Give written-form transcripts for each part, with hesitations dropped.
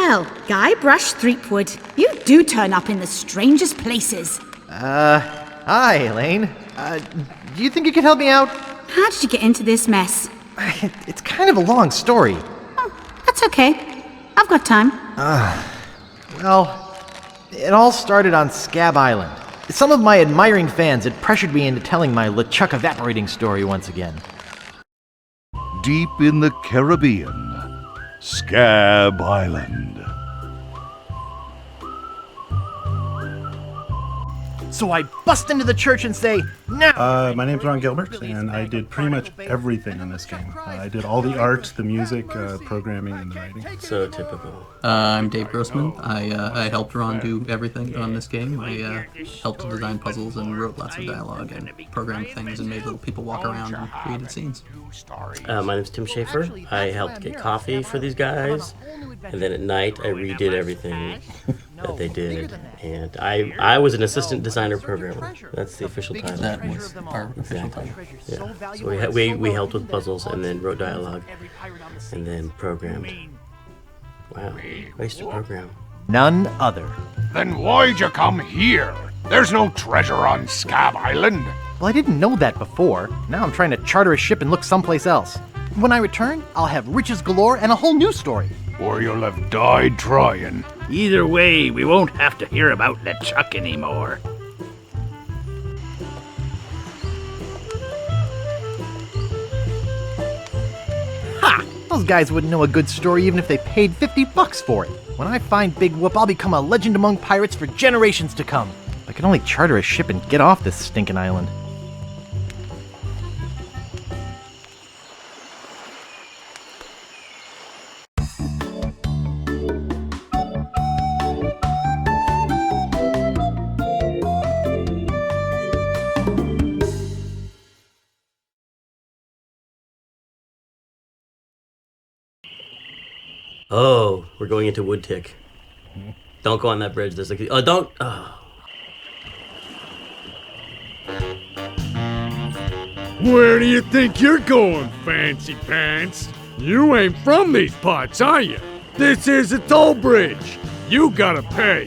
Well, Guybrush Threepwood, you do turn up in the strangest places. Hi, Elaine. Do you think you could help me out? How did you get into this mess? It's kind of a long story. Oh, that's okay. I've got time. Well, it all started on Scab Island. Some of my admiring fans had pressured me into telling my LeChuck evaporating story once again. Deep in the Caribbean, Scab Island. So I bust into the church and say, "Now!" My name's Ron Gilbert, and I did pretty much everything in this game. I did all the art, the music, programming, and the writing. So typical. I'm Dave Grossman. I helped Ron do everything on this game. I helped to design puzzles and wrote lots of dialogue and programmed things and made little people walk around and created scenes. My name's Tim Schafer. I helped get coffee for these guys, and then at night I redid everything that they did. And I was an assistant designer programmer. That's the official title. That was our official title. Yeah. So we helped with puzzles and then wrote dialogue and then programmed. Wow, I used to program. None other. Then why'd you come here? There's no treasure on Scab Island. Well, I didn't know that before. Now I'm trying to charter a ship and look someplace else. When I return, I'll have riches galore and a whole new story. Or you'll have died trying. Either way, we won't have to hear about LeChuck anymore. Ha! Those guys wouldn't know a good story even if they paid $50 for it. When I find Big Whoop, I'll become a legend among pirates for generations to come. I can only charter a ship and get off this stinking island. Oh, we're going into Woodtick. Don't go on that bridge. There's like, oh, don't. Oh. Where do you think you're going, fancy pants? You ain't from these parts, are you? This is a toll bridge. You gotta pay.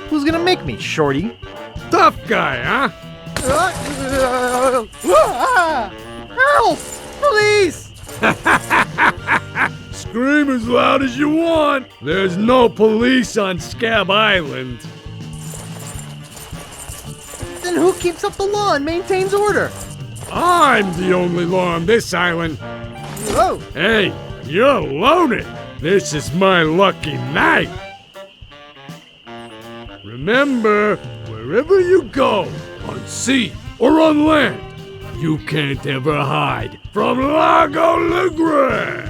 Who's gonna make me, shorty? Tough guy, huh? Help! Please! Scream as loud as you want. There's no police on Scab Island. Then who keeps up the law and maintains order? I'm the only law on this island. Whoa! Hey, you're loaded. This is my lucky night. Remember, wherever you go, on sea or on land, you can't ever hide from Largo Embargo.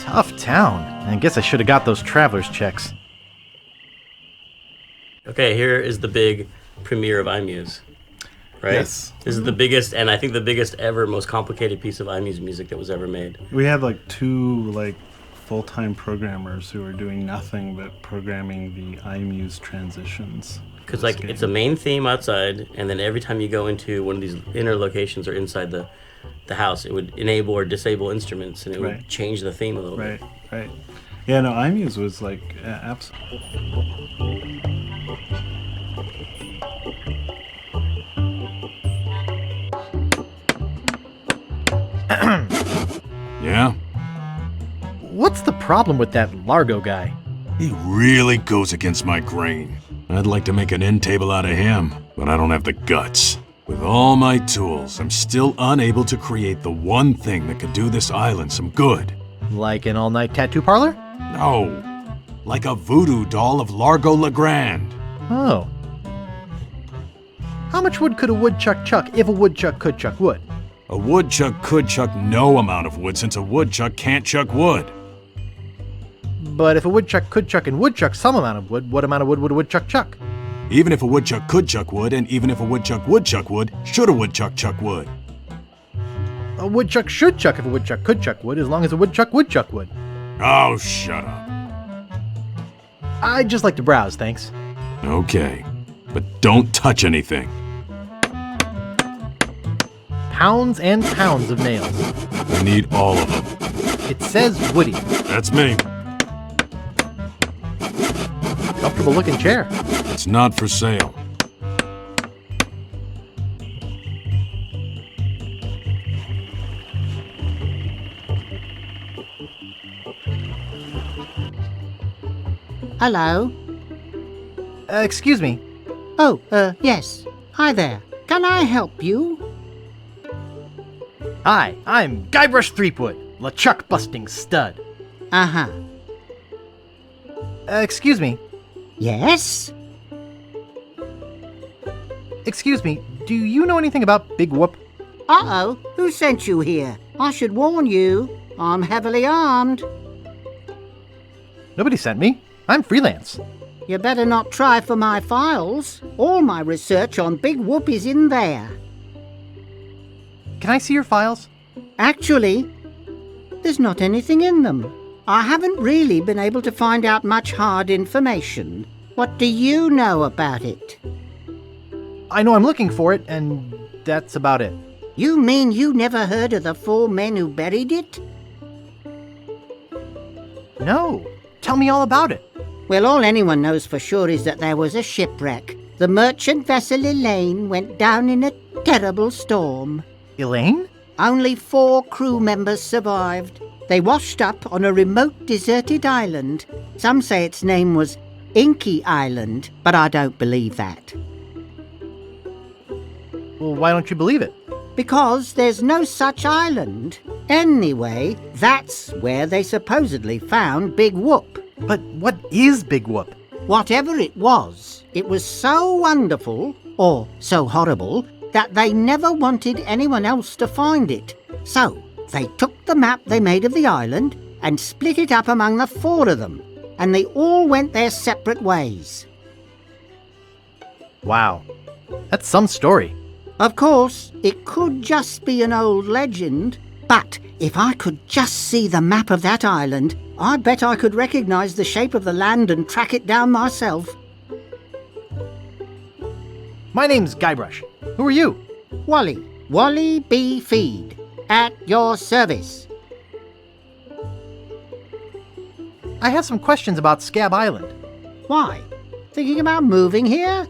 Tough town. I guess I should have got those traveler's checks. Okay, here is the big premiere of iMuse. Right? Yes. This is the biggest, and I think the biggest ever, most complicated piece of iMuse music that was ever made. We had like two full-time programmers who were doing nothing but programming the iMuse transitions. Because it's a main theme outside, and then every time you go into one of these inner locations or inside the house, it would enable or disable instruments, and it would change the theme a little bit. Right. Yeah, no, iMuse was absolutely. Yeah? What's the problem with that Largo guy? He really goes against my grain. I'd like to make an end table out of him, but I don't have the guts. With all my tools, I'm still unable to create the one thing that could do this island some good. Like an all-night tattoo parlor? No, like a voodoo doll of Largo Legrand. Oh. How much wood could a woodchuck chuck if a woodchuck could chuck wood? A woodchuck could chuck no amount of wood since a woodchuck can't chuck wood. But if a woodchuck could chuck and would chuck some amount of wood, what amount of wood would a woodchuck chuck? Even if a woodchuck could chuck wood, and even if a woodchuck would chuck wood, should a woodchuck chuck wood? A woodchuck should chuck if a woodchuck could chuck wood, as long as a woodchuck would chuck wood. Oh, shut up. I'd just like to browse, thanks. Okay, but don't touch anything. pounds and pounds of nails. I need all of them. It says Woody. That's me. Comfortable looking chair. It's not for sale. Hello? Excuse me. Oh, yes. Hi there. Can I help you? Hi, I'm Guybrush Threepwood, LeChuck busting stud. Uh-huh. Excuse me. Yes? Excuse me, do you know anything about Big Whoop? Uh-oh. Who sent you here? I should warn you. I'm heavily armed. Nobody sent me. I'm freelance. You better not try for my files. All my research on Big Whoop is in there. Can I see your files? Actually, there's not anything in them. I haven't really been able to find out much hard information. What do you know about it? I know I'm looking for it, and that's about it. You mean you never heard of the 4 men who buried it? No. Tell me all about it. Well, all anyone knows for sure is that there was a shipwreck. The merchant vessel Elaine went down in a terrible storm. Elaine? Only 4 crew members survived. They washed up on a remote deserted island. Some say its name was Inky Island, but I don't believe that. Well, why don't you believe it? Because there's no such island. Anyway, that's where they supposedly found Big Whoop. But what is Big Whoop? Whatever it was so wonderful, or so horrible, that they never wanted anyone else to find it. So, they took the map they made of the island and split it up among the 4 of them, and they all went their separate ways. Wow. That's some story. Of course, it could just be an old legend, but if I could just see the map of that island, I bet I could recognize the shape of the land and track it down myself. My name's Guybrush. Who are you? Wally B. Feed. At your service. I have some questions about Scab Island. Why? Thinking about moving here?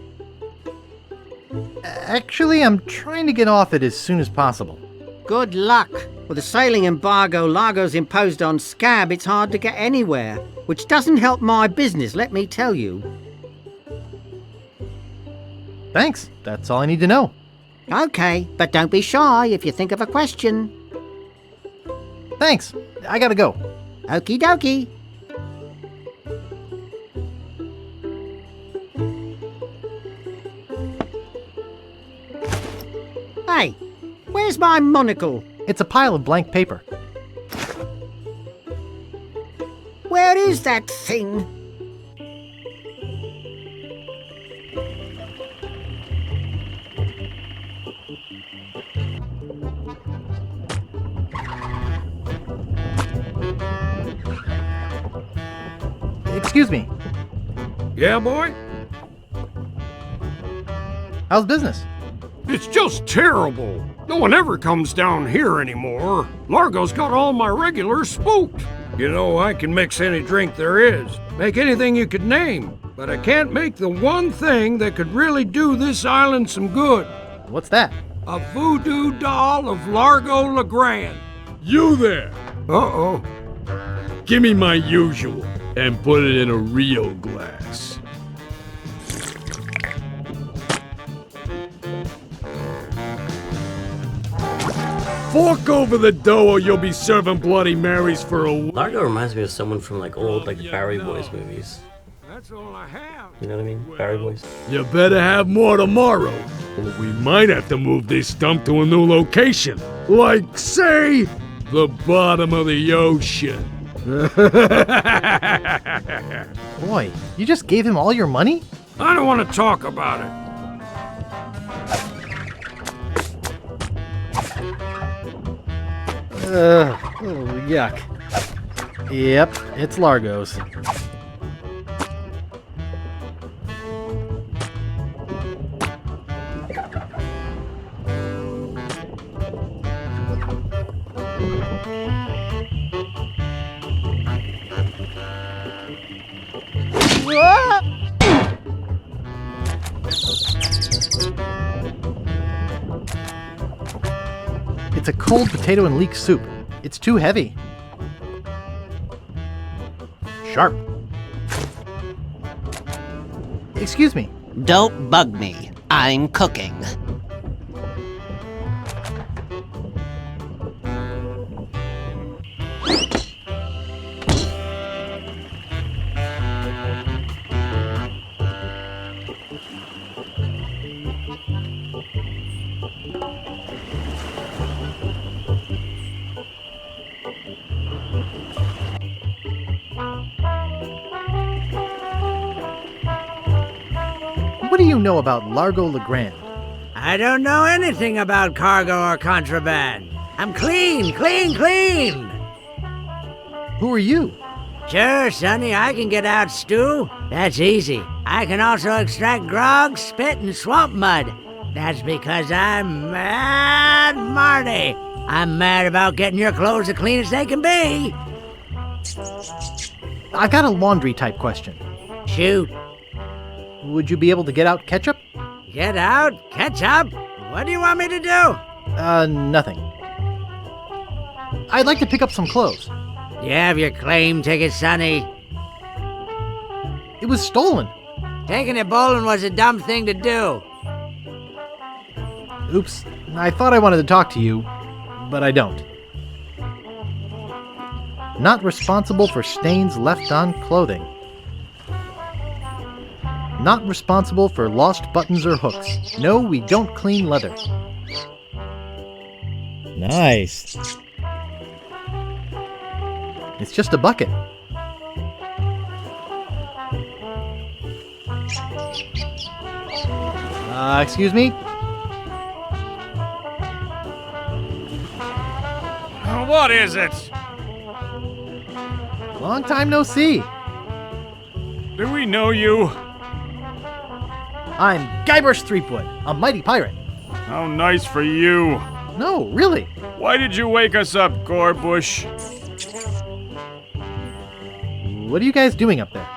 Actually, I'm trying to get off it as soon as possible. Good luck. With the sailing embargo Largo's imposed on Scab, it's hard to get anywhere, which doesn't help my business, let me tell you. Thanks. That's all I need to know. Okay, but don't be shy if you think of a question. Thanks. I gotta go. Okie dokie. Hey, where's my monocle? It's a pile of blank paper. Where is that thing? Excuse me. Yeah, boy? How's business? It's just terrible. No one ever comes down here anymore. Largo's got all my regulars spooked. You know, I can mix any drink there is, make anything you could name, but I can't make the one thing that could really do this island some good. What's that? A voodoo doll of Largo LeGrand. You there! Uh-oh. Give me my usual, and put it in a real glass. Fork over the dough or you'll be serving Bloody Marys for a week. Largo reminds me of someone from like old Barry Boys movies. That's all I have. You know what I mean? Barry Boys. You better have more tomorrow, or we might have to move this dump to a new location. Like, say, the bottom of the ocean. Boy, you just gave him all your money? I don't want to talk about it. Oh, yuck. Yep, it's Largo's. It's a cold potato and leek soup. It's too heavy. Sharp. Excuse me. Don't bug me. I'm cooking. What do you know about Largo Legrand? I don't know anything about cargo or contraband. I'm clean, clean, clean! Who are you? Sure, Sonny, I can get out stew. That's easy. I can also extract grog, spit, and swamp mud. That's because I'm Mad Marty. I'm mad about getting your clothes as clean as they can be. I've got a laundry type question. Shoot. Would you be able to get out ketchup? Get out? Ketchup? What do you want me to do? Nothing. I'd like to pick up some clothes. You have your claim ticket, Sonny. It was stolen. Taking it bowling was a dumb thing to do. Oops. I thought I wanted to talk to you, but I don't. Not responsible for stains left on clothing. Not responsible for lost buttons or hooks. No, we don't clean leather. Nice. It's just a bucket. Excuse me? What is it? Long time no see. Do we know you? I'm Guybrush Threepwood, a mighty pirate. How nice for you. No, really. Why did you wake us up, Gorbush? What are you guys doing up there?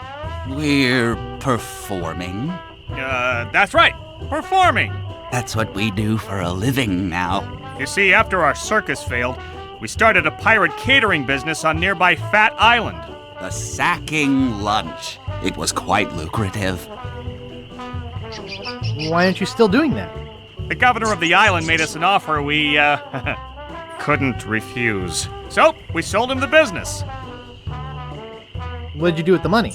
We're performing. That's right. Performing. That's what we do for a living now. You see, after our circus failed, we started a pirate catering business on nearby Fat Island. The Sacking Lunch. It was quite lucrative. Why aren't you still doing that? The governor of the island made us an offer we, couldn't refuse. So, we sold him the business. What did you do with the money?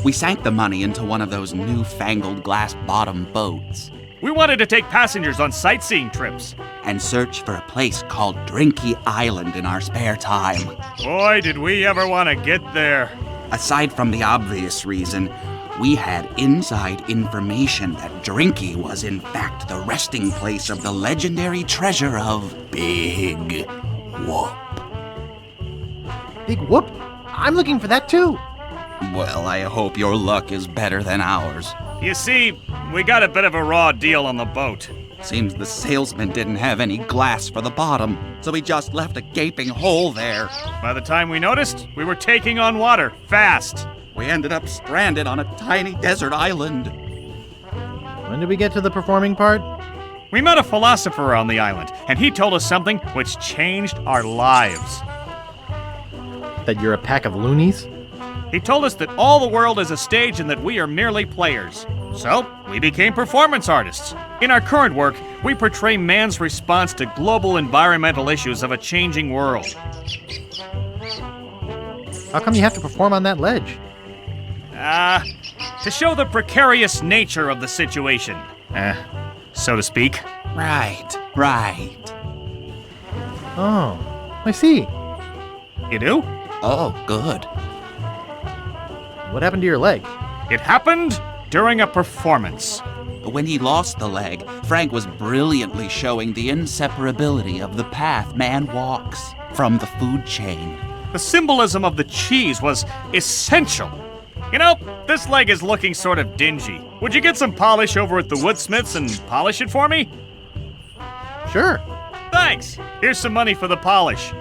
We sank the money into one of those newfangled glass-bottom boats. We wanted to take passengers on sightseeing trips. And search for a place called Drinky Island in our spare time. Boy, did we ever want to get there. Aside from the obvious reason, we had inside information that Drinky was in fact the resting place of the legendary treasure of Big Whoop. Big Whoop? I'm looking for that too. Well, I hope your luck is better than ours. You see, we got a bit of a raw deal on the boat. Seems the salesman didn't have any glass for the bottom, so he just left a gaping hole there. By the time we noticed, we were taking on water, fast. We ended up stranded on a tiny desert island. When did we get to the performing part? We met a philosopher on the island, and he told us something which changed our lives. That you're a pack of loonies? He told us that all the world is a stage and that we are merely players. So, we became performance artists. In our current work, we portray man's response to global environmental issues of a changing world. How come you have to perform on that ledge? To show the precarious nature of the situation. So to speak. Right. Oh, I see. You do? Oh, good. What happened to your leg? It happened during a performance. When he lost the leg, Frank was brilliantly showing the inseparability of the path man walks from the food chain. The symbolism of the cheese was essential. You know, this leg is looking sort of dingy. Would you get some polish over at the Woodsmiths and polish it for me? Sure. Thanks. Here's some money for the polish.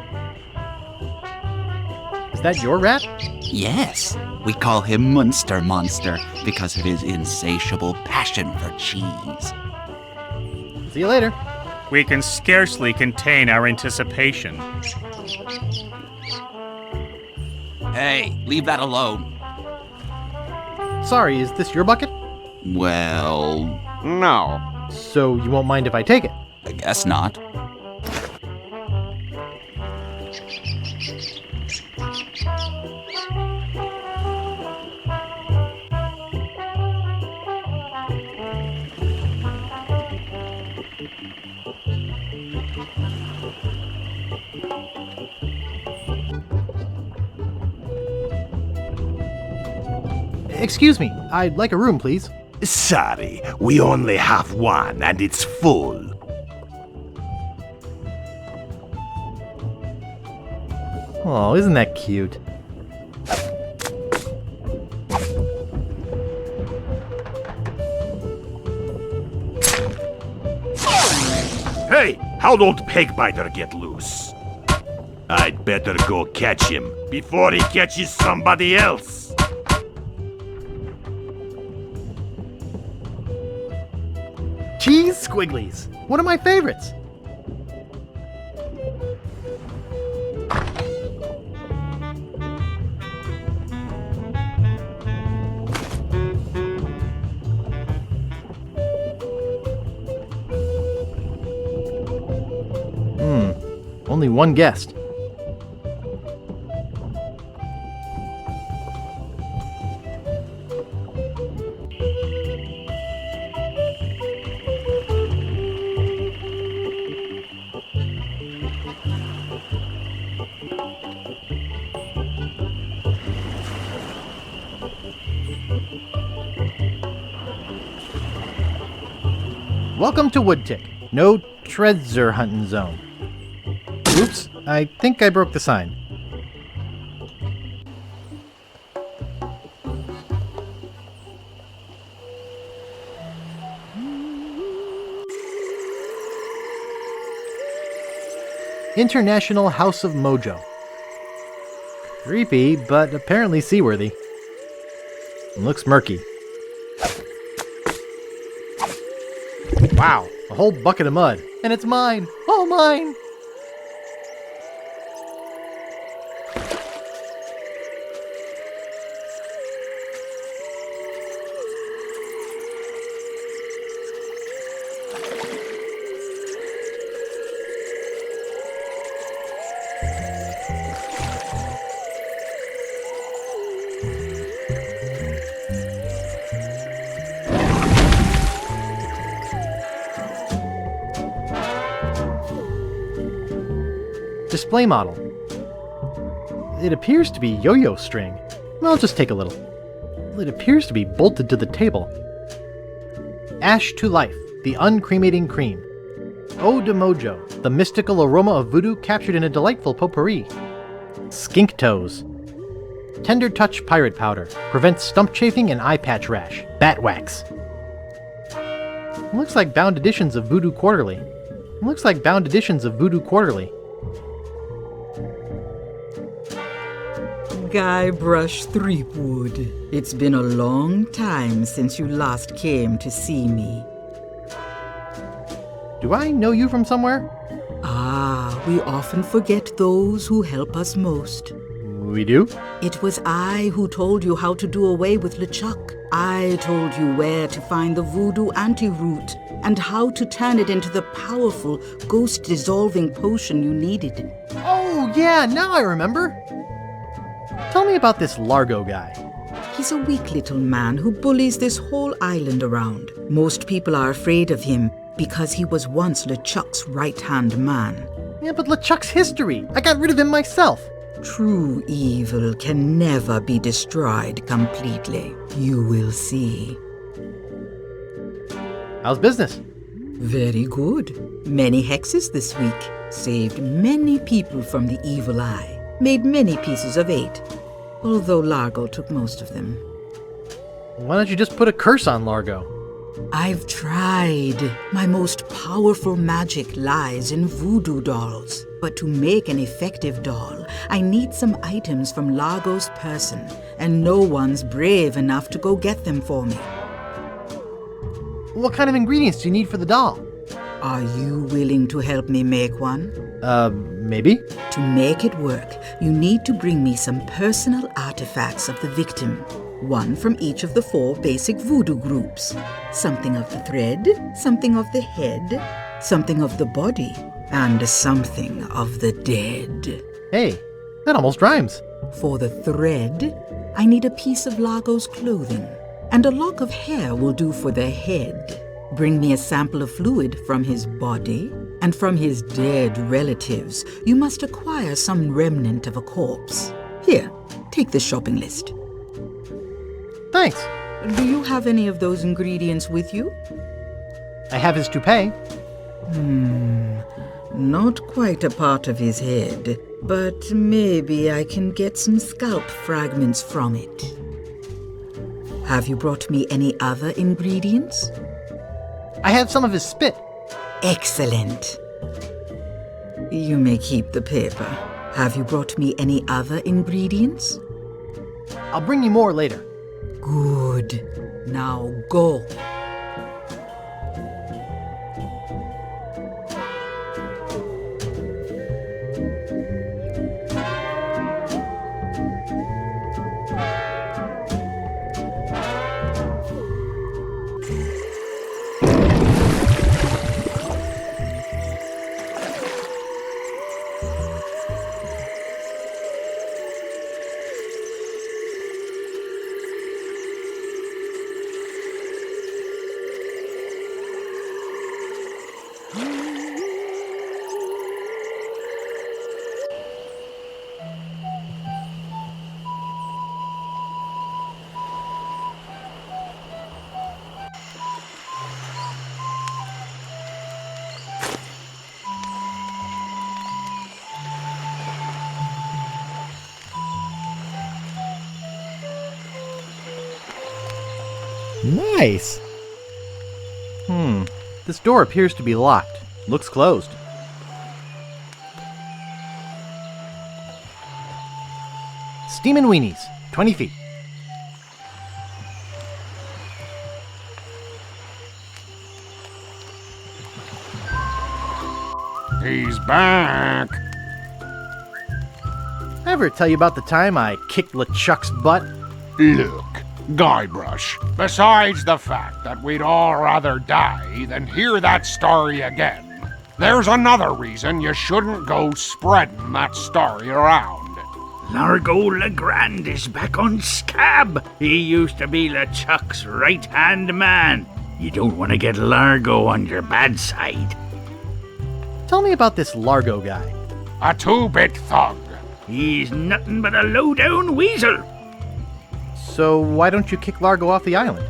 Is that your rat? Yes. We call him Munster Monster because of his insatiable passion for cheese. See you later. We can scarcely contain our anticipation. Hey, leave that alone. Sorry, is this your bucket? Well, No. So you won't mind if I take it? I guess not. Excuse me, I'd like a room, please. Sorry, we only have one and it's full. Oh, isn't that cute? Hey, how'd old Pegbiter get loose? I'd better go catch him before he catches somebody else. Cheese squigglies! One of my favorites! Only one guest. Welcome to Woodtick. No treasure hunting zone. Oops, I think I broke the sign. International House of Mojo. Creepy, but apparently seaworthy. Looks murky. Wow, a whole bucket of mud. And it's mine! All mine! Display model. It appears to be yo-yo string. I'll just take a little. It appears to be bolted to the table. Ash to Life, the uncremating cream. Eau de Mojo, the mystical aroma of voodoo captured in a delightful potpourri. Skink Toes. Tender Touch Pirate Powder, prevents stump chafing and eye patch rash. Bat Wax. Looks like bound editions of Voodoo Quarterly. Guybrush Threepwood. It's been a long time since you last came to see me. Do I know you from somewhere? Ah, we often forget those who help us most. We do? It was I who told you how to do away with LeChuck. I told you where to find the voodoo anti-root and how to turn it into the powerful, ghost-dissolving potion you needed. Oh, yeah, now I remember. Tell me about this Largo guy. He's a weak little man who bullies this whole island around. Most people are afraid of him because he was once LeChuck's right-hand man. Yeah, but LeChuck's history. I got rid of him myself. True evil can never be destroyed completely. You will see. How's business? Very good. Many hexes this week. Saved many people from the evil eye. Made many pieces of 8. Although Largo took most of them. Why don't you just put a curse on Largo? I've tried. My most powerful magic lies in voodoo dolls. But to make an effective doll, I need some items from Largo's person, and no one's brave enough to go get them for me. What kind of ingredients do you need for the doll? Are you willing to help me make one? Maybe? To make it work, you need to bring me some personal artifacts of the victim. One from each of the 4 basic voodoo groups. Something of the thread, something of the head, something of the body, and something of the dead. Hey, that almost rhymes. For the thread, I need a piece of Largo's clothing, and a lock of hair will do for the head. Bring me a sample of fluid from his body, and from his dead relatives, you must acquire some remnant of a corpse. Here, take the shopping list. Thanks. Do you have any of those ingredients with you? I have his toupee. Not quite a part of his head, but maybe I can get some scalp fragments from it. Have you brought me any other ingredients? I have some of his spit. Excellent. You may keep the paper. Have you brought me any other ingredients? I'll bring you more later. Good. Now go. Nice. This door appears to be locked. Looks closed. Steamin' Weenies, 20 feet. He's back. Ever tell you about the time I kicked LeChuck's butt? Look, Guybrush, besides the fact that we'd all rather die than hear that story again, there's another reason you shouldn't go spreading that story around. Largo Legrand is back on scab. He used to be LeChuck's right-hand man. You don't want to get Largo on your bad side. Tell me about this Largo guy. A 2-bit thug. He's nothing but a low-down weasel. So why don't you kick Largo off the island?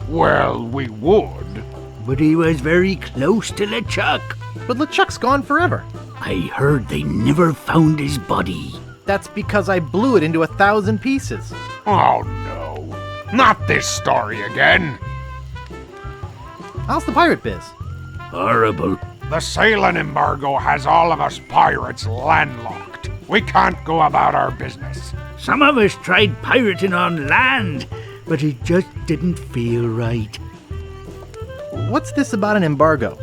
Well, we would. But he was very close to LeChuck. But LeChuck's gone forever. I heard they never found his body. That's because I blew it into 1,000 pieces. Oh no, not this story again. How's the pirate biz? Horrible. The sailing embargo has all of us pirates landlocked. We can't go about our business. Some of us tried pirating on land, but it just didn't feel right. What's this about an embargo?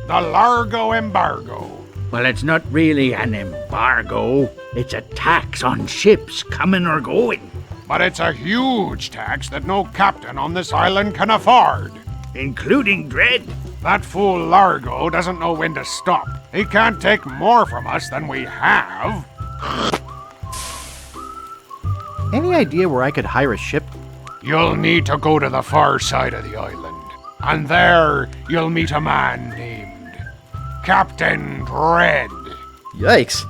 The Largo Embargo. Well, it's not really an embargo. It's a tax on ships coming or going. But it's a huge tax that no captain on this island can afford. Including Dread. That fool Largo doesn't know when to stop. He can't take more from us than we have. Any idea where I could hire a ship? You'll need to go to the far side of the island. And there you'll meet a man named Captain Dread. Yikes.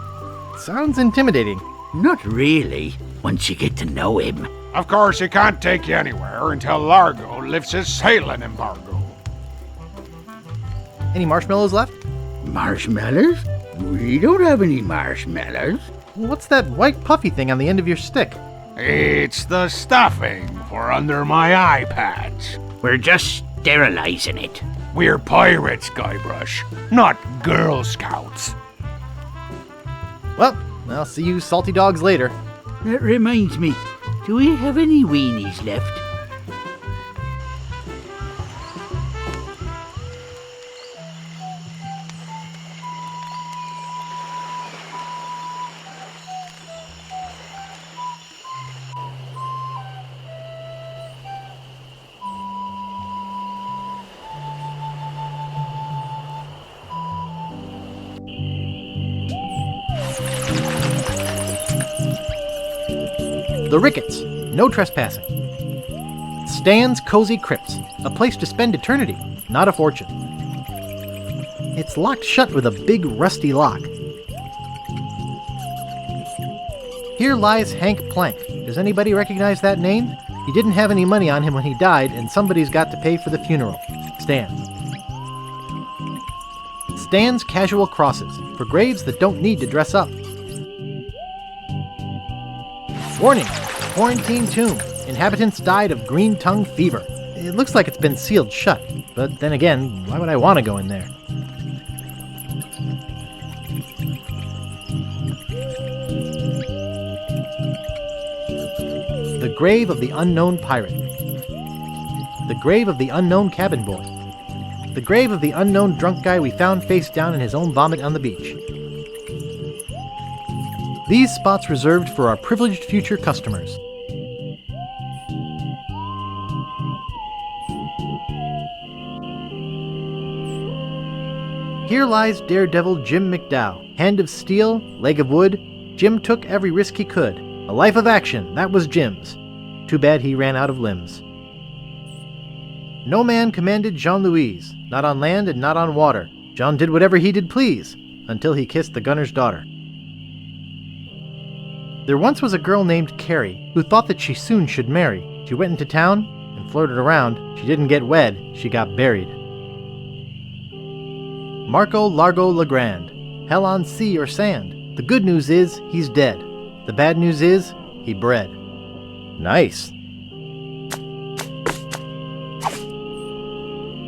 Sounds intimidating. Not really, once you get to know him. Of course, he can't take you anywhere until Largo lifts his sailing embargo. Any marshmallows left? Marshmallows? We don't have any marshmallows. What's that white puffy thing on the end of your stick? It's the stuffing for under my eye patch. We're just sterilizing it. We're pirates, Guybrush, not Girl Scouts. Well, I'll see you salty dogs later. That reminds me, do we have any weenies left? The Ricketts, no trespassing. Stan's Cozy Crypts, a place to spend eternity, not a fortune. It's locked shut with a big rusty lock. Here lies Hank Plank. Does anybody recognize that name? He didn't have any money on him when he died, and somebody's got to pay for the funeral. Stan. Stan's Casual Crosses, for graves that don't need to dress up. Warning! Quarantine tomb. Inhabitants died of green tongue fever. It looks like it's been sealed shut, but then again, why would I want to go in there? The grave of the unknown pirate. The grave of the unknown cabin boy. The grave of the unknown drunk guy we found face down in his own vomit on the beach. These spots reserved for our privileged future customers. Here lies Daredevil Jim McDowell. Hand of steel, leg of wood. Jim took every risk he could. A life of action, that was Jim's. Too bad he ran out of limbs. No man commanded Jean-Louise, not on land and not on water. John did whatever he did please, until he kissed the gunner's daughter. There once was a girl named Carrie, who thought that she soon should marry. She went into town and flirted around. She didn't get wed, she got buried. Marco Largo Legrand, hell on sea or sand. The good news is, he's dead. The bad news is, he bred. Nice.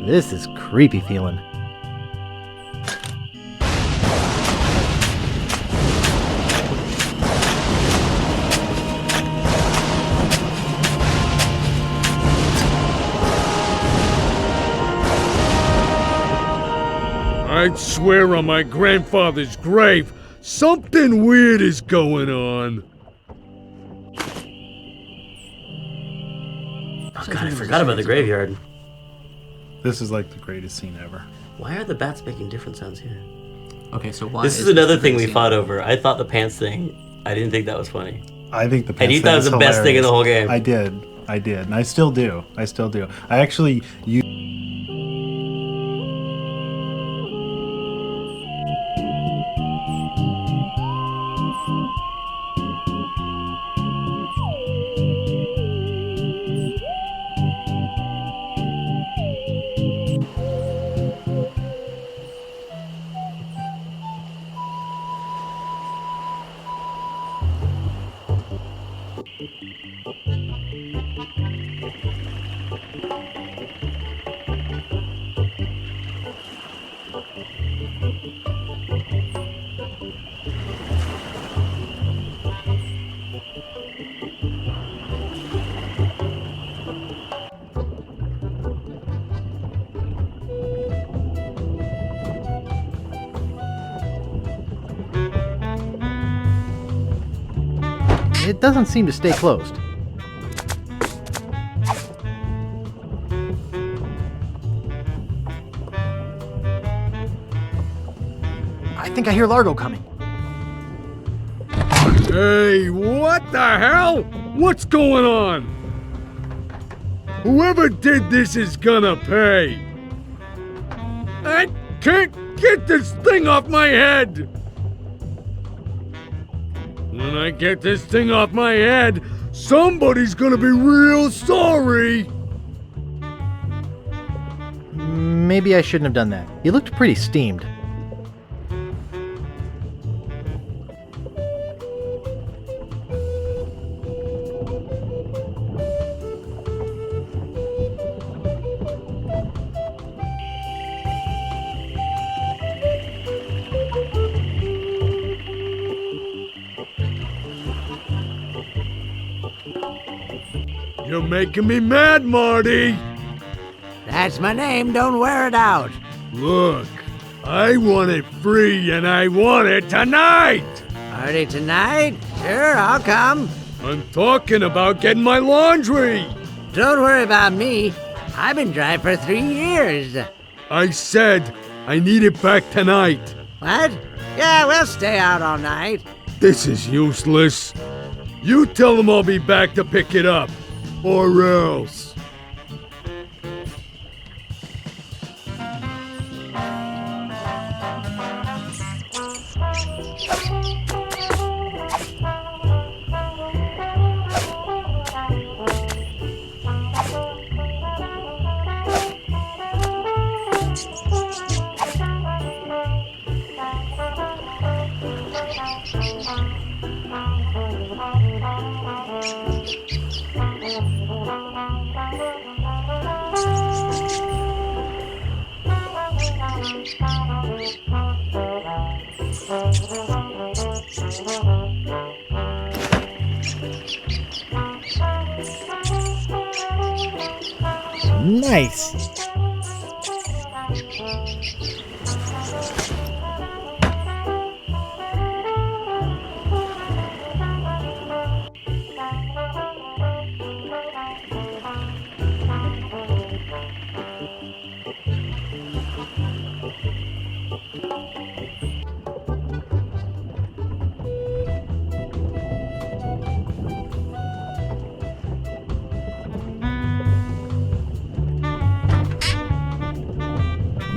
This is creepy feeling. I'd swear on my grandfather's grave, something weird is going on. Oh god, I forgot about the graveyard. This is like the greatest scene ever. Why are the bats making different sounds here? Okay, so why? This is another thing we fought over. I thought the pants thing, I didn't think that was funny. I think the pants and you thing thought it was is the best thing in the whole game. I did, and I still do. I actually use. It doesn't seem to stay closed. I think I hear Largo coming. Hey, what the hell? What's going on? Whoever did this is gonna pay. I can't get this thing off my head. When I get this thing off my head, somebody's gonna be real sorry. Maybe I shouldn't have done that. He looked pretty steamed. You're making me mad, Marty. That's my name, don't wear it out. Look, I want it free and I want it tonight. Party tonight? Sure, I'll come. I'm talking about getting my laundry. Don't worry about me. I've been dry for 3 years. I said I need it back tonight. What? Yeah, we'll stay out all night. This is useless. You tell them I'll be back to pick it up. Or else. Nice.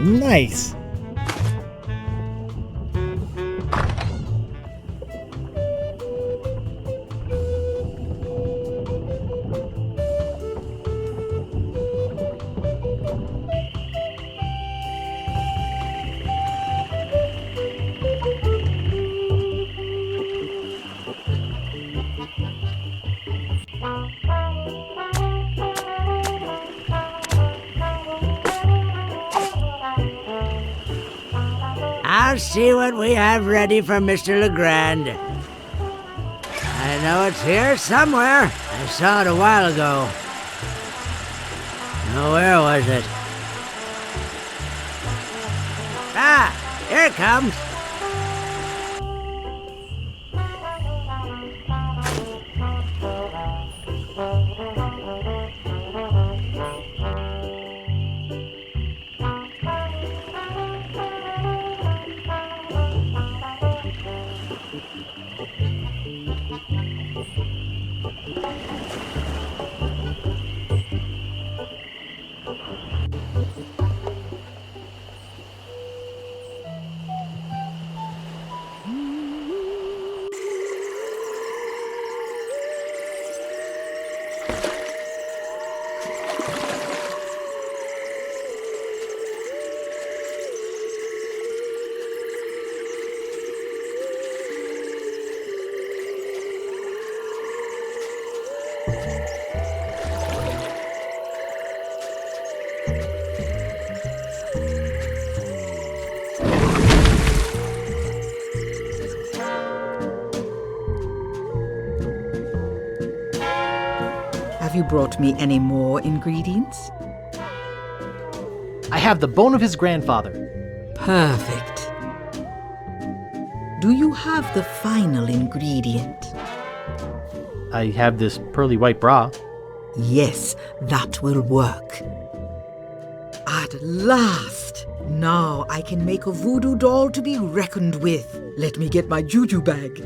Nice. I'll see what we have ready for Mr. Legrand. I know it's here somewhere. I saw it a while ago. Now, where was it? Ah, here it comes. Have you brought me any more ingredients? I have the bone of his grandfather. Perfect. Do you have the final ingredient? I have this pearly white bra. Yes, that will work. At last! Now I can make a voodoo doll to be reckoned with. Let me get my juju bag.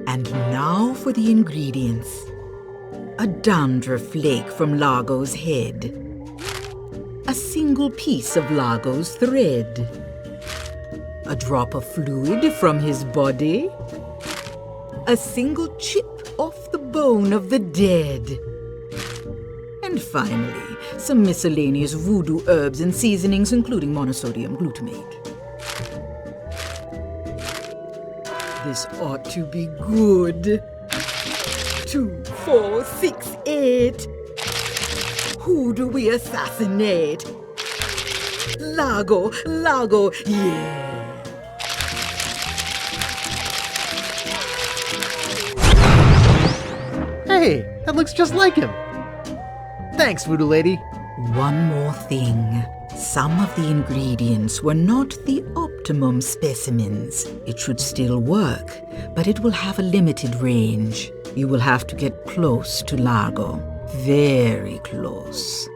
And now for the ingredients. A dandruff flake from Largo's head. A single piece of Largo's thread. A drop of fluid from his body. A single chip off the bone of the dead. And finally, some miscellaneous voodoo herbs and seasonings, including monosodium glutamate. This ought to be good. 2, 4, 6, 8. Who do we assassinate? Largo, yeah. Hey, that looks just like him. Thanks, Voodoo Lady. One more thing. Some of the ingredients were not the optimum specimens. It should still work, but it will have a limited range. You will have to get close to Largo. Very close.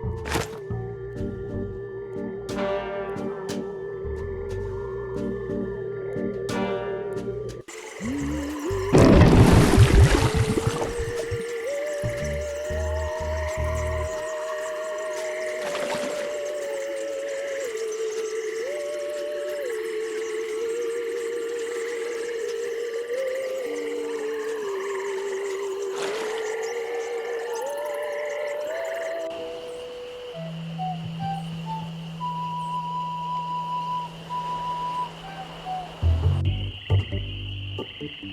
Hey,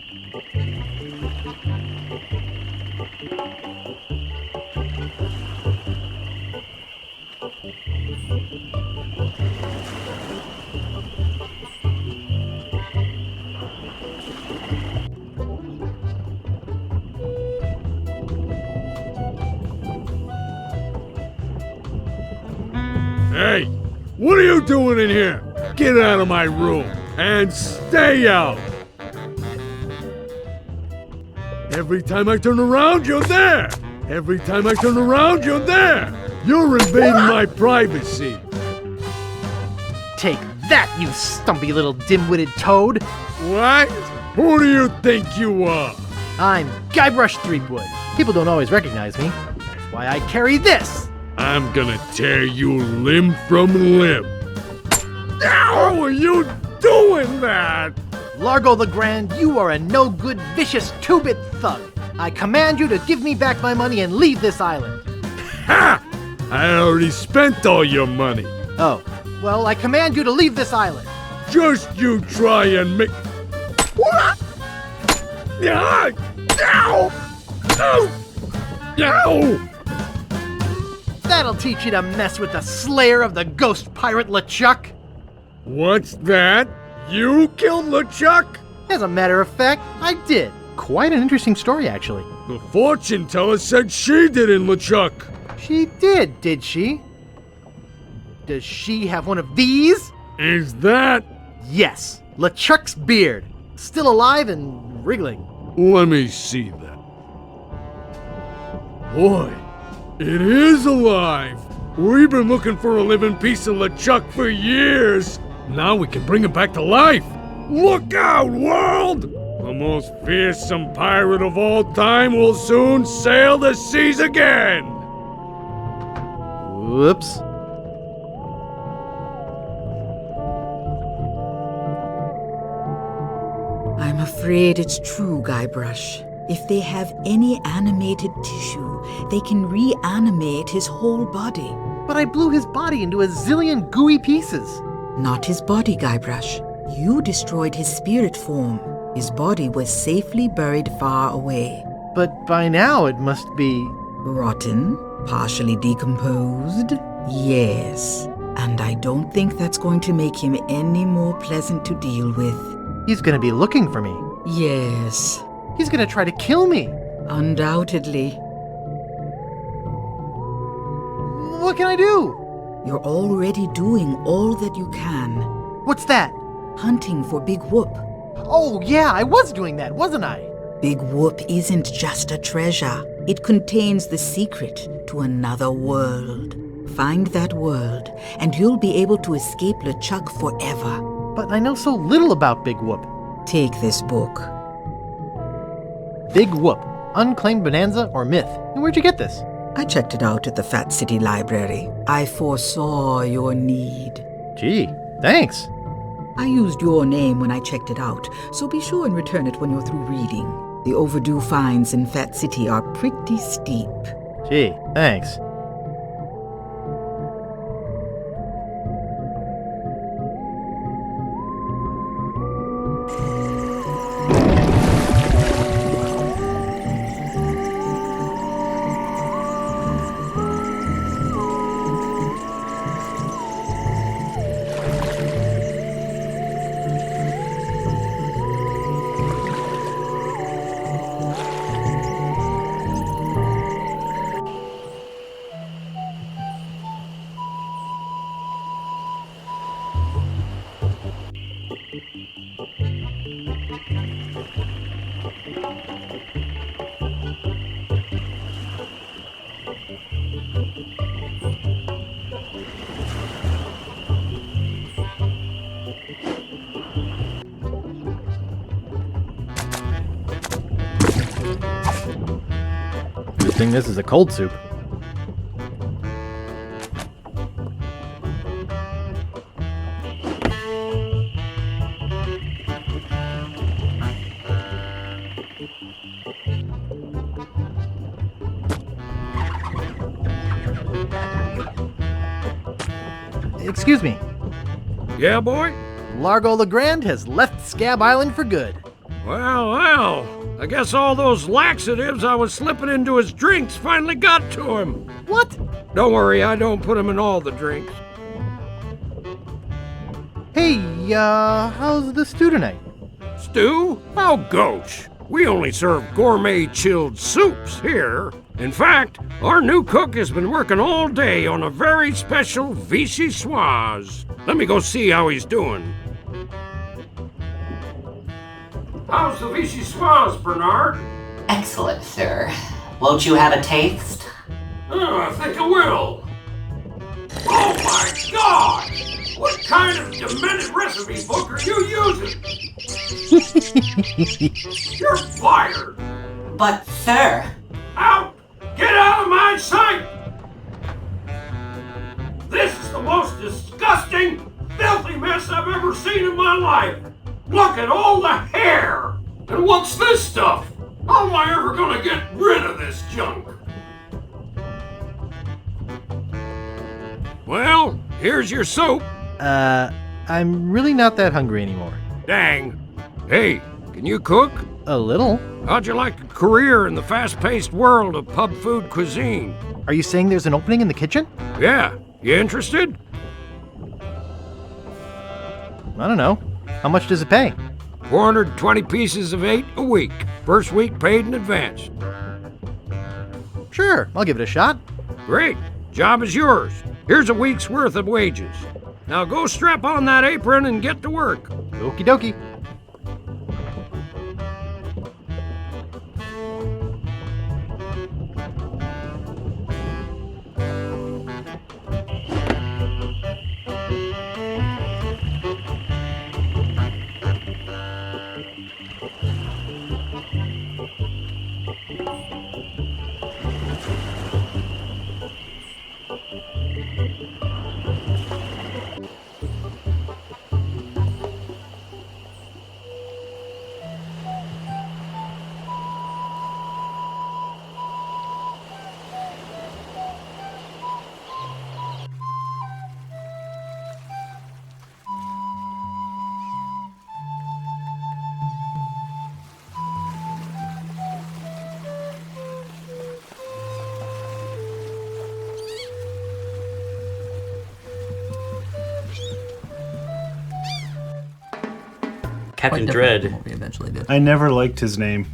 what are you doing in here? Get out of my room and stay out! Every time I turn around, you're there! Every time I turn around, you're there! You're invading my privacy! Take that, you stumpy little dim-witted toad! What? Who do you think you are? I'm Guybrush Threepwood. People don't always recognize me. That's why I carry this! I'm gonna tear you limb from limb. How are you doing that? Largo the Grand, you are a no-good, vicious two-bit thug. I command you to give me back my money and leave this island. Ha! I already spent all your money. Oh, well, I command you to leave this island. Just you try and make... What? Ow! Ow! Ow! That'll teach you to mess with the slayer of the ghost pirate LeChuck. What's that? You killed LeChuck? As a matter of fact, I did. Quite an interesting story, actually. The fortune teller said she did in LeChuck. She did she? Does she have one of these? Is that? Yes, LeChuck's beard. Still alive and wriggling. Let me see that. Boy, it is alive. We've been looking for a living piece of LeChuck for years. Now we can bring him back to life. Look out, world! The most fearsome pirate of all time will soon sail the seas again. Whoops. I'm afraid it's true, Guybrush. If they have any animated tissue, they can reanimate his whole body. But I blew his body into a zillion gooey pieces. Not his body, Guybrush. You destroyed his spirit form. His body was safely buried far away. But by now it must be... rotten? Partially decomposed? Yes. And I don't think that's going to make him any more pleasant to deal with. He's gonna be looking for me. Yes. He's gonna try to kill me. Undoubtedly. What can I do? You're already doing all that you can. What's that? Hunting for Big Whoop. Oh yeah, I was doing that, wasn't I? Big Whoop isn't just a treasure. It contains the secret to another world. Find that world, and you'll be able to escape LeChuck forever. But I know so little about Big Whoop. Take this book. Big Whoop, Unclaimed Bonanza or Myth. And where'd you get this? I checked it out at the Fat City Library. I foresaw your need. Gee, thanks. I used your name when I checked it out, so be sure and return it when you're through reading. The overdue fines in Fat City are pretty steep. Gee, thanks. Good thing this is a cold soup. Excuse me. Yeah, boy? Largo the Grand has left Scab Island for good. Well, I guess all those laxatives I was slipping into his drinks finally got to him. What? Don't worry, I don't put him in all the drinks. Hey, how's the stew tonight? Stew? Oh, gosh. We only serve gourmet chilled soups here. In fact, our new cook has been working all day on a very special vichyssoise. Let me go see how he's doing. How's the vichyssoise, Bernard? Excellent, sir. Won't you have a taste? I think I will. Oh my God! What kind of demented recipe book are you using? You're fired! But, sir... Out! Get out of my sight! This is the most disgusting, filthy mess I've ever seen in my life! Look at all the hair! And what's this stuff? How am I ever gonna get rid of this junk? Well, here's your soup. I'm really not that hungry anymore. Dang. Hey, can you cook? A little. How'd you like a career in the fast-paced world of pub food cuisine? Are you saying there's an opening in the kitchen? Yeah. You interested? I don't know. How much does it pay? 420 pieces of 8 a week. First week paid in advance. Sure, I'll give it a shot. Great. Job is yours. Here's a week's worth of wages. Now go strap on that apron and get to work. Okie dokie. Captain Dread. What we eventually did. I never liked his name.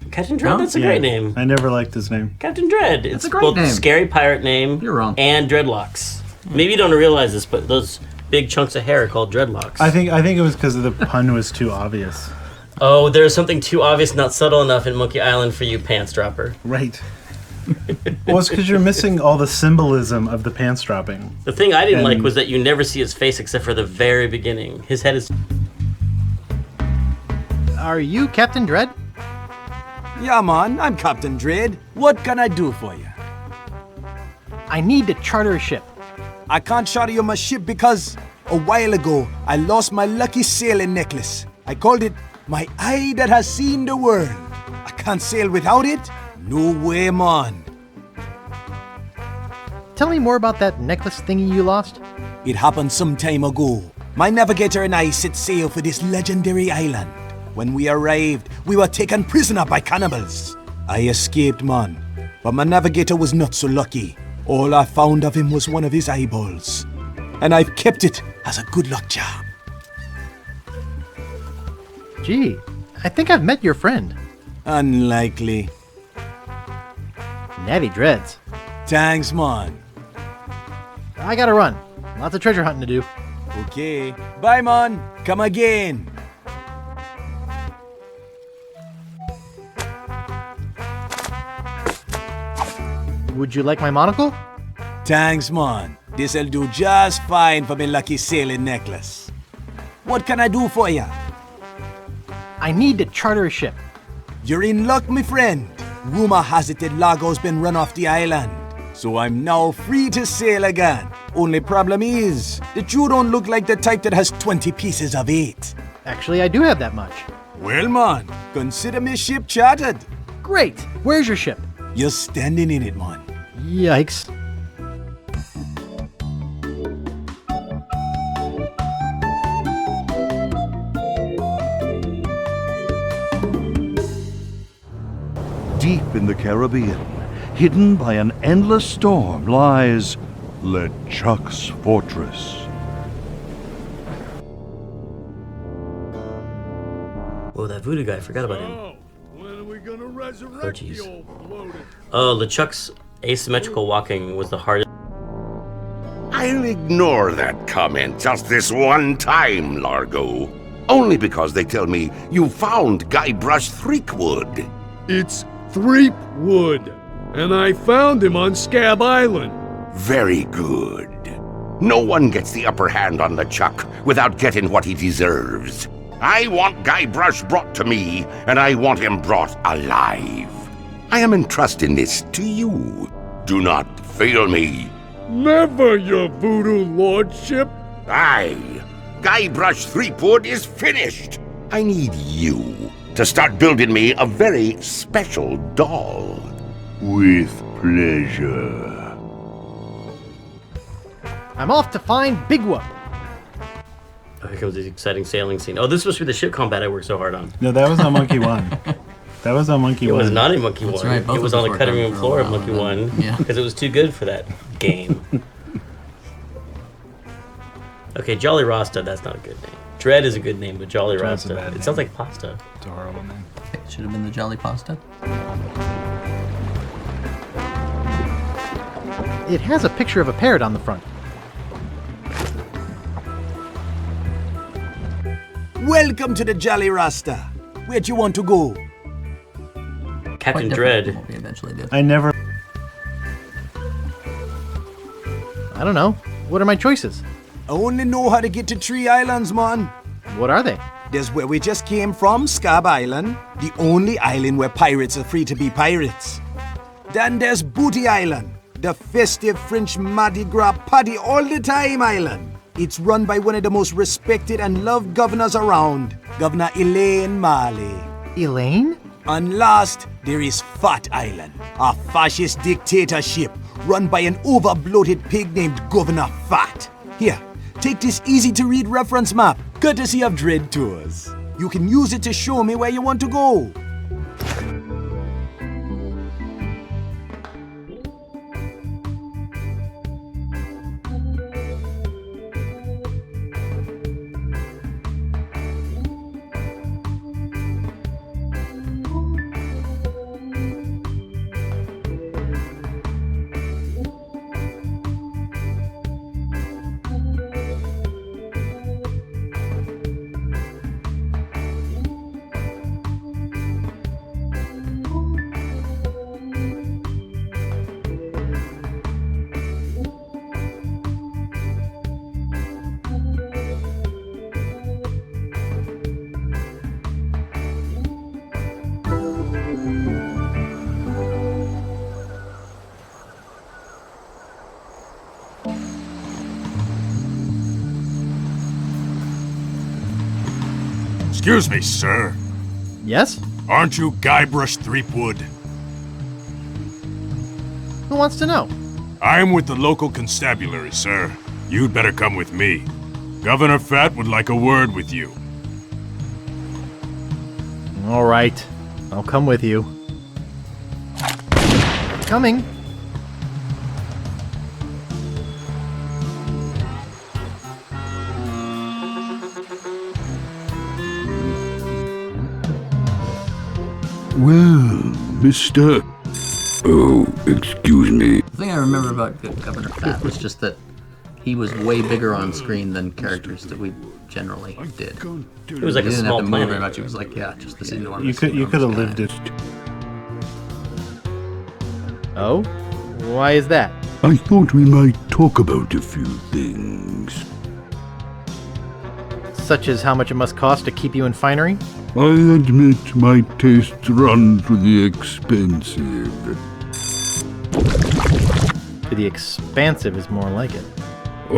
Captain Dread? That's a great name. I never liked his name. Captain Dread. It's a great both name. scary pirate name. You're wrong. And dreadlocks. Maybe you don't realize this, but those big chunks of hair are called dreadlocks. I think it was because the pun was too obvious. Oh, there's something too obvious, not subtle enough in Monkey Island for you, pants dropper. Right. Well, it's because you're missing all the symbolism of the pants dropping. The thing I didn't like was that you never see his face except for the very beginning. His head is... Are you Captain Dread? Yeah, man, I'm Captain Dread. What can I do for you? I need to charter a ship. I can't charter you my ship because a while ago I lost my lucky sailing necklace. I called it my eye that has seen the world. I can't sail without it. No way, man. Tell me more about that necklace thingy you lost. It happened some time ago. My navigator and I set sail for this legendary island. When we arrived, we were taken prisoner by cannibals. I escaped, man, but my navigator was not so lucky. All I found of him was one of his eyeballs, and I've kept it as a good luck charm. Gee, I think I've met your friend. Unlikely. Natty Dreads. Thanks, man. I gotta run. Lots of treasure hunting to do. Okay. Bye, man. Come again. Would you like my monocle? Thanks, man. This'll do just fine for my lucky sailing necklace. What can I do for ya? I need to charter a ship. You're in luck, my friend. Rumor has it that Largo's been run off the island, so I'm now free to sail again. Only problem is that you don't look like the type that has 20 pieces of 8. Actually, I do have that much. Well, man, consider me ship chartered. Great. Where's your ship? You're standing in it, man. Yikes. Deep in the Caribbean, hidden by an endless storm, lies LeChuck's fortress. Whoa, that voodoo guy, I forgot about him. When are we gonna resurrect Oh, jeez. the old bloated? Oh, LeChuck's asymmetrical walking was the hardest. I'll ignore that comment just this one time, Largo. Only because they tell me you found Guybrush Threepwood. It's Threepwood, and I found him on Scab Island. Very good. No one gets the upper hand on LeChuck without getting what he deserves. I want Guybrush brought to me, and I want him brought alive. I am entrusting this to you. Do not fail me. Never, your voodoo lordship. Aye. Guybrush Threepwood is finished. I need you to start building me a very special doll. With pleasure. I'm off to find Big Whoop. Oh, here comes the exciting sailing scene. Oh, this was for the ship combat I worked so hard on. No, that was on Monkey 1. That was on Monkey 1. It was not in Monkey That's 1. right, both It was of on us the cutting worked on room it for a floor of while, Monkey and 1 then- yeah. because it was too good for that game. Okay, Jolly Rasta, that's not a good name. Dread is a good name, but Jolly Dread's a Rasta, bad it name. sounds like pasta. It's a horrible name. It should have been the Jolly Pasta. It has a picture of a parrot on the front. Welcome to the Jolly Rasta. Where'd you want to go? Captain Dread. What we eventually did. I never... I don't know. What are my choices? I only know how to get to Tree Islands, man. What are they? There's where we just came from, Scab Island, the only island where pirates are free to be pirates. Then there's Booty Island, the festive French Mardi Gras party all the time island. It's run by one of the most respected and loved governors around, Governor Elaine Marley. Elaine? And last, there is Fat Island, a fascist dictatorship run by an over-bloated pig named Governor Fat. Here, take this easy-to-read reference map, courtesy of Dread Tours. You can use it to show me where you want to go. Excuse me, sir. Yes? Aren't you Guybrush Threepwood? Who wants to know? I'm with the local constabulary, sir. You'd better come with me. Governor Fat would like a word with you. All right. I'll come with you. Coming. Well, Mr. Oh, excuse me. The thing I remember about Governor Fat was just that he was way bigger on screen than characters that we generally did. It was like he a didn't small have to move planet. very much. It was like, yeah, just this enormous. You could have lived it. Oh? Why is that? I thought we might talk about a few things. Such as how much it must cost to keep you in finery? I admit my tastes run to the expensive. To the expansive is more like it. I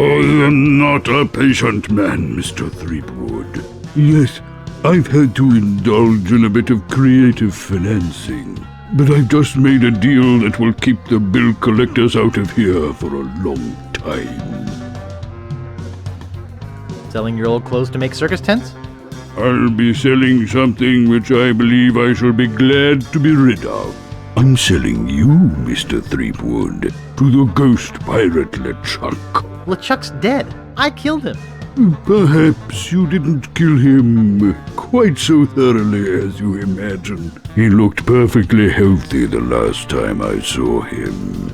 am not a patient man, Mr. Threepwood. Yes, I've had to indulge in a bit of creative financing, but I've just made a deal that will keep the bill collectors out of here for a long time. Selling your old clothes to make circus tents? I'll be selling something which I believe I shall be glad to be rid of. I'm selling you, Mr. Threepwood, to the ghost pirate LeChuck. LeChuck's dead. I killed him. Perhaps you didn't kill him quite so thoroughly as you imagine. He looked perfectly healthy the last time I saw him.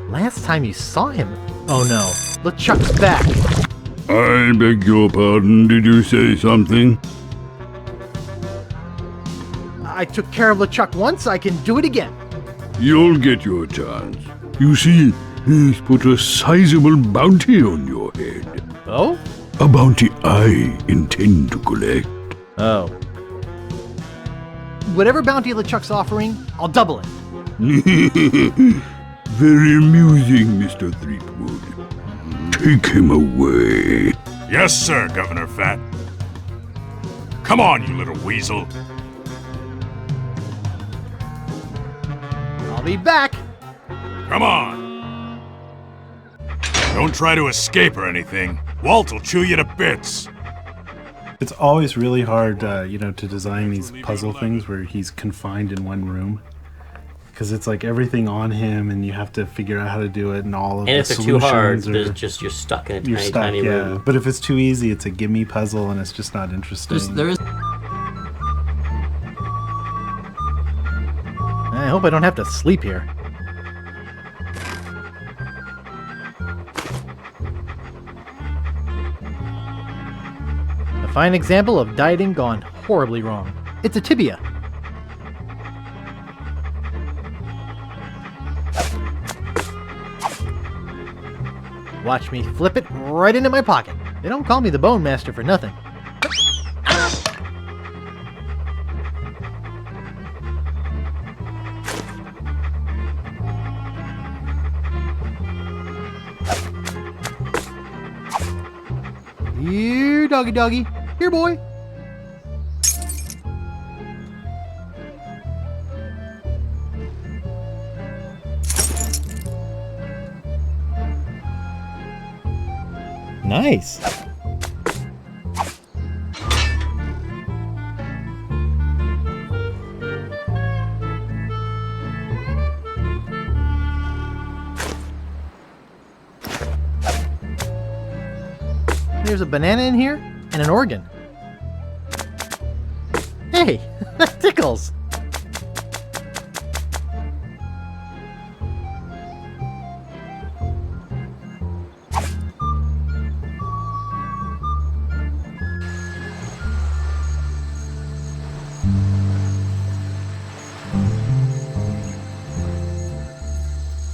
Last time you saw him? Oh no, LeChuck's back. I beg your pardon, did you say something? I took care of LeChuck once, I can do it again. You'll get your chance. You see, he's put a sizable bounty on your head. Oh? A bounty I intend to collect. Oh. Whatever bounty LeChuck's offering, I'll double it. Very amusing, Mr. Threepwood. Take him away. Yes, sir, Governor Fat. Come on, you little weasel. I'll be back. Come on. Don't try to escape or anything. Walt will chew you to bits. It's always really hard, to design these puzzle things where he's confined in one room. Because it's like everything on him, and you have to figure out how to do it, and all of the And if solutions. they're too hard, there's just you're stuck in a tiny room. But if it's too easy, it's a gimme puzzle, and it's just not interesting. There is. I hope I don't have to sleep here. A fine example of dieting gone horribly wrong. It's a tibia. Watch me flip it right into my pocket. They don't call me the Bone Master for nothing. Here, doggy doggy. Here, boy. Nice. There's a banana in here and an organ. Hey, that tickles.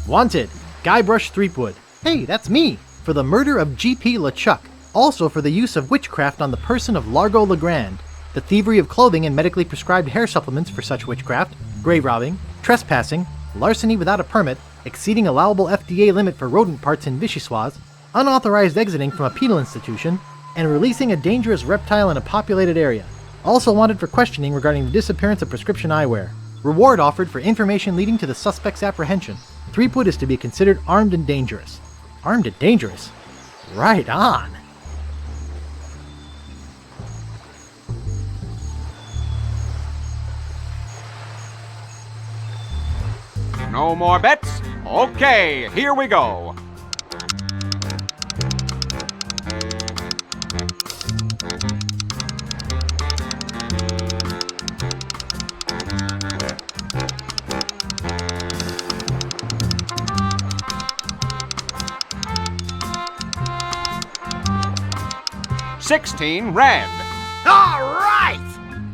Wanted, Guybrush Threepwood. Hey, that's me, for the murder of G.P. LeChuck. Also for the use of witchcraft on the person of Largo Legrand, the thievery of clothing and medically prescribed hair supplements for such witchcraft, grave robbing, trespassing, larceny without a permit, exceeding allowable FDA limit for rodent parts in Vichyssoise, unauthorized exiting from a penal institution, and releasing a dangerous reptile in a populated area. Also wanted for questioning regarding the disappearance of prescription eyewear. Reward offered for information leading to the suspect's apprehension. Threepwood is to be considered armed and dangerous. Armed and dangerous? Right on! No more bets? Okay, here we go. $16 red. All right!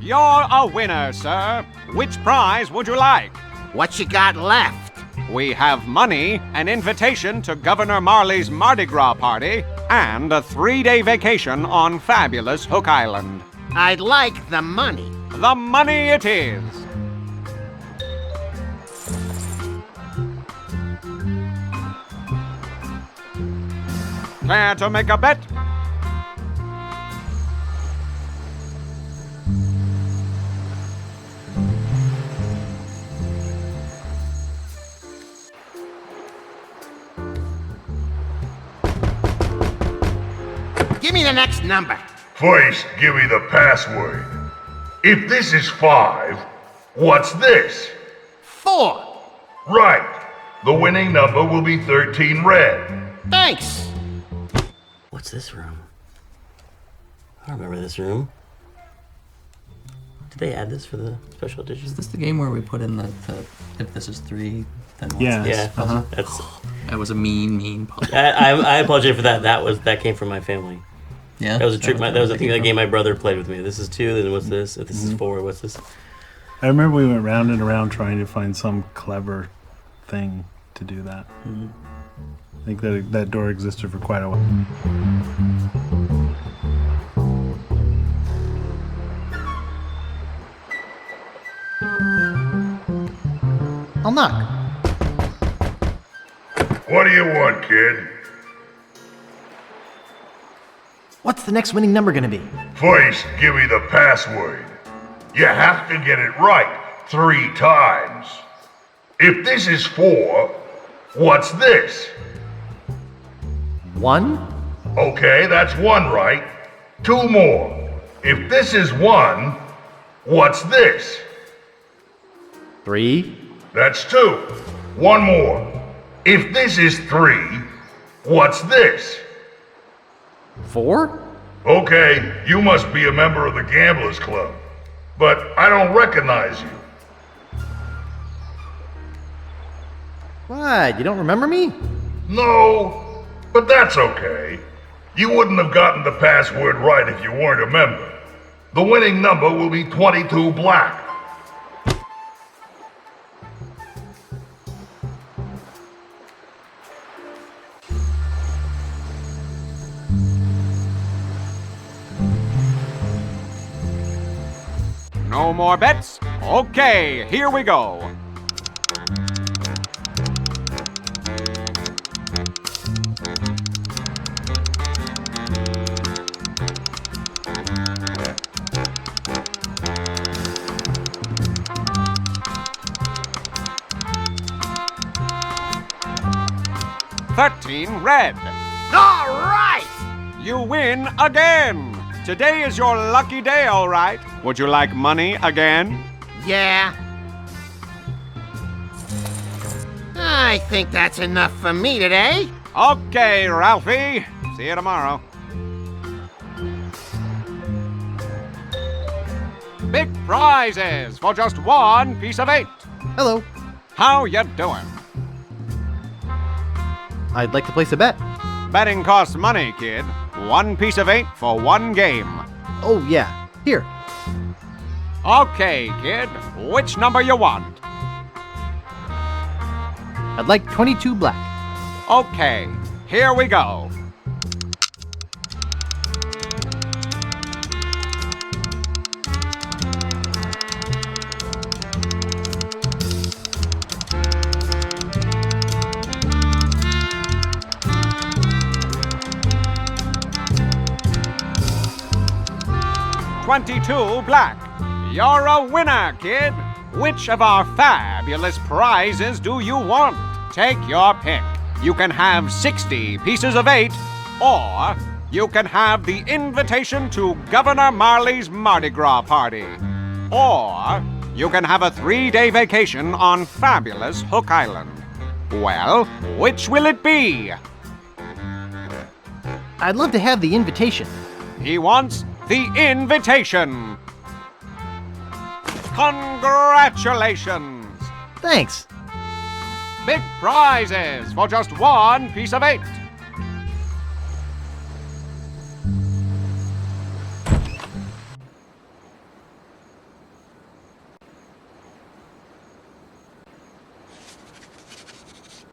You're a winner, sir. Which prize would you like? What you got left? We have money, an invitation to Governor Marley's Mardi Gras party, and a 3-day vacation on fabulous Hook Island. I'd like the money. The money it is. Care to make a bet? Give me the next number. First, give me the password. If this is 5, what's this? 4. Right. The winning number will be 13 red. Thanks. What's this room? I don't remember this room. Did they add this for the special edition? Is this the game where we put in the if this is 3, then what's Yeah. this? Yeah. That was a mean puzzle. I apologize for that. That came from my family. Yeah. That was a trick. That was a thing. That game my brother played with me. This is 2. Then what's this? If this is 4, what's this? I remember we went round and around trying to find some clever thing to do that. I think that door existed for quite a while. I'll knock. What do you want, kid? What's the next winning number gonna be? First, give me the password. You have to get it right 3 times. If this is 4, what's this? 1? Okay, that's 1 right. 2 more. If this is 1, what's this? 3? That's 2. 1 more. If this is 3, what's this? 4? Okay, you must be a member of the Gamblers Club. But I don't recognize you. What? You don't remember me? No, but that's okay. You wouldn't have gotten the password right if you weren't a member. The winning number will be 22 black. No more bets? Okay, here we go. $13 red. All right! You win again. Today is your lucky day, all right. Would you like money again? Yeah. I think that's enough for me today. Okay, Ralphie. See you tomorrow. Big prizes for just 1 piece of 8. Hello. How you doing? I'd like to place a bet. Betting costs money, kid. 1 piece of 8 for 1 game. Oh, yeah. Here. Okay, kid. Which number you want? I'd like 22 black. Okay, here we go. $22 black. You're a winner, kid. Which of our fabulous prizes do you want? Take your pick. You can have 60 pieces of 8, or you can have the invitation to Governor Marley's Mardi Gras party. Or you can have a 3-day vacation on fabulous Hook Island. Well, which will it be? I'd love to have the invitation. He wants the invitation. Congratulations! Thanks. Big prizes for just 1 piece of 8.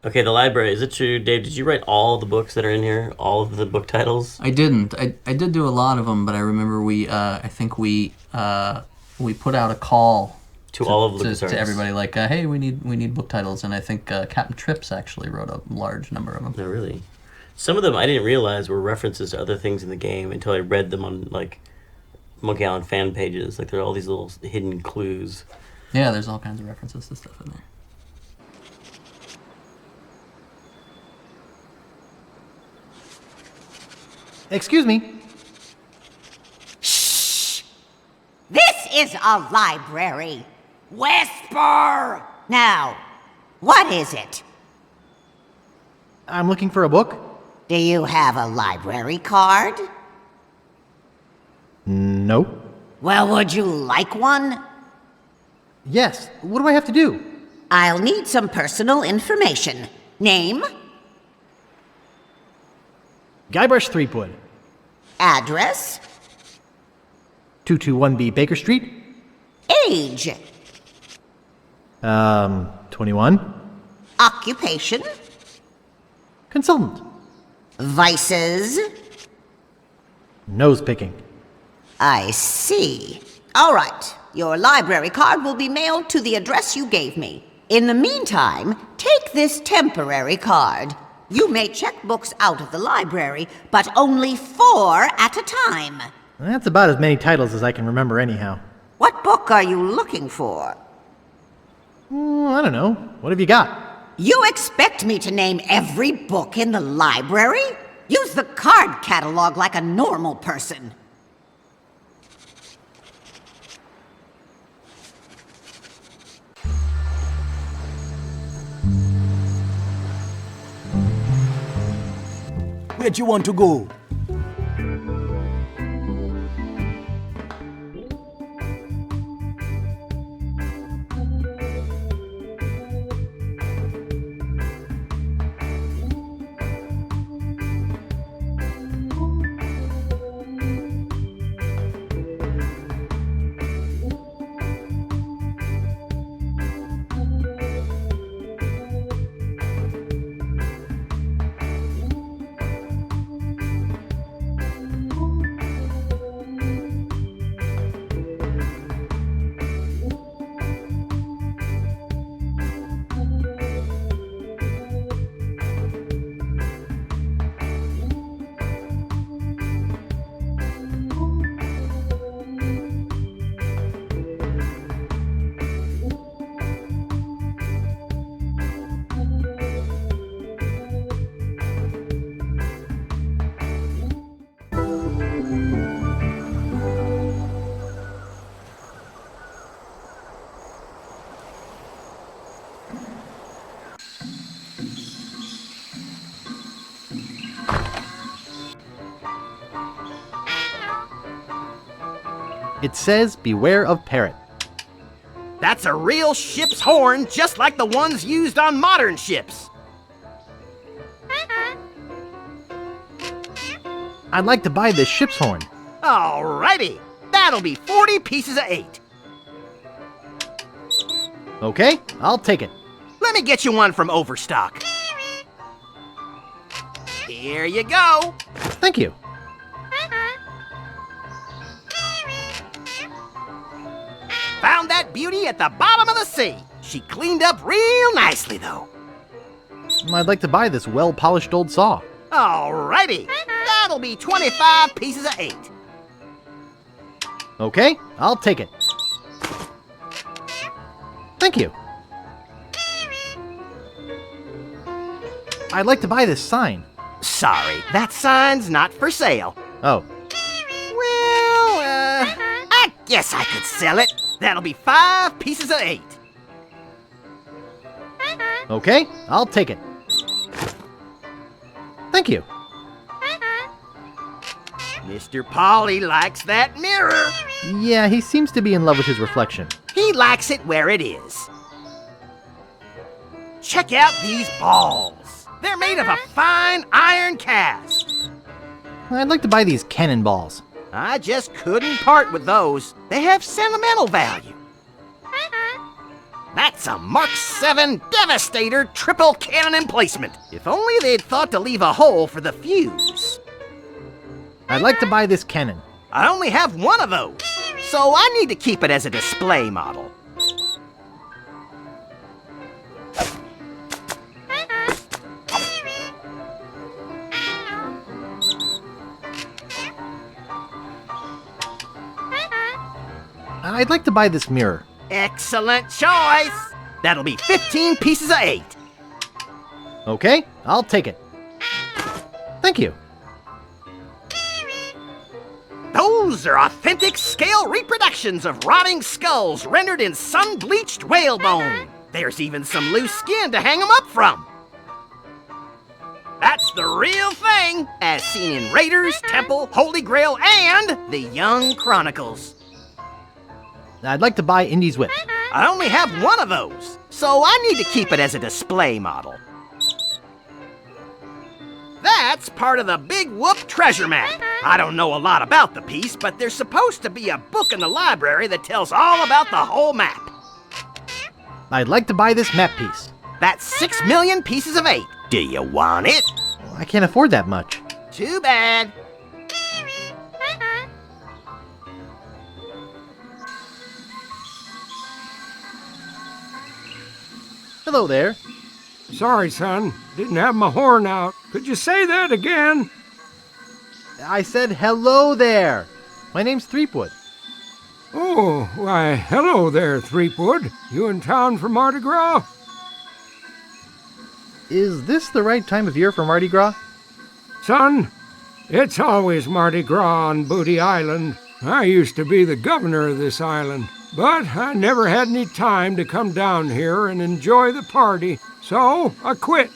Okay, the library. Is it true, Dave? Did you write all the books that are in here? All of the book titles? I didn't. I did do a lot of them, but I remember I think we put out a call to all of to everybody, like, hey, we need book titles, and I think Captain Trips actually wrote a large number of them. No, really. Some of them I didn't realize were references to other things in the game until I read them on like Monkey Island fan pages. Like there are all these little hidden clues. Yeah, there's all kinds of references to stuff in there. Excuse me. This is a library. Whisper! Now, What is it? I'm looking for a book. Do you have a library card? Nope. Well, would you like one? Yes. What do I have to do? I'll need some personal information. Name? Guybrush Threepwood. Address? 221B Baker Street. Age? 21. Occupation? Consultant. Vices? Nose picking. I see. All right. Your library card will be mailed to the address you gave me. In the meantime, take this temporary card. You may check books out of the library, but only 4 at a time. That's about as many titles as I can remember anyhow. What book are you looking for? I don't know. What have you got? You expect me to name every book in the library? Use the card catalog like a normal person. Where'd you want to go? It says, beware of parrot. That's a real ship's horn, just like the ones used on modern ships. I'd like to buy this ship's horn. Alrighty, that'll be 40 pieces of 8. Okay, I'll take it. Let me get you one from Overstock. Here you go. Thank you. Found that beauty at the bottom of the sea. She cleaned up real nicely, though. I'd like to buy this well-polished old saw. Alrighty, that'll be 25 pieces of 8. Okay, I'll take it. Thank you. I'd like to buy this sign. Sorry, that sign's not for sale. Oh. Well, I guess I could sell it. That'll be 5 pieces of 8. Okay, I'll take it. Thank you. Mr. Polly likes that mirror. Yeah, he seems to be in love with his reflection. He likes it where it is. Check out these balls. They're made of a fine iron cast. I'd like to buy these cannonballs. I just couldn't part with those. They have sentimental value. That's a Mark 7 Devastator triple cannon emplacement. If only they'd thought to leave a hole for the fuse. I'd like to buy this cannon. I only have one of those, so I need to keep it as a display model. I'd like to buy this mirror. Excellent choice. That'll be 15 pieces of 8. Okay, I'll take it. Thank you. Those are authentic scale reproductions of rotting skulls rendered in sun-bleached whalebone. There's even some loose skin to hang them up from. That's the real thing, as seen in Raiders, Temple, Holy Grail, and the Young Chronicles. I'd like to buy Indy's whip. I only have one of those, so I need to keep it as a display model. That's part of the Big Whoop treasure map. I don't know a lot about the piece, but there's supposed to be a book in the library that tells all about the whole map. I'd like to buy this map piece. That's 6 million pieces of 8. Do you want it? I can't afford that much. Too bad. Hello there. Sorry, son. Didn't have my horn out. Could you say that again? I said hello there. My name's Threepwood. Oh, why, hello there, Threepwood. You in town for Mardi Gras? Is this the right time of year for Mardi Gras? Son, it's always Mardi Gras on Booty Island. I used to be the governor of this island, but I never had any time to come down here and enjoy the party, so I quit.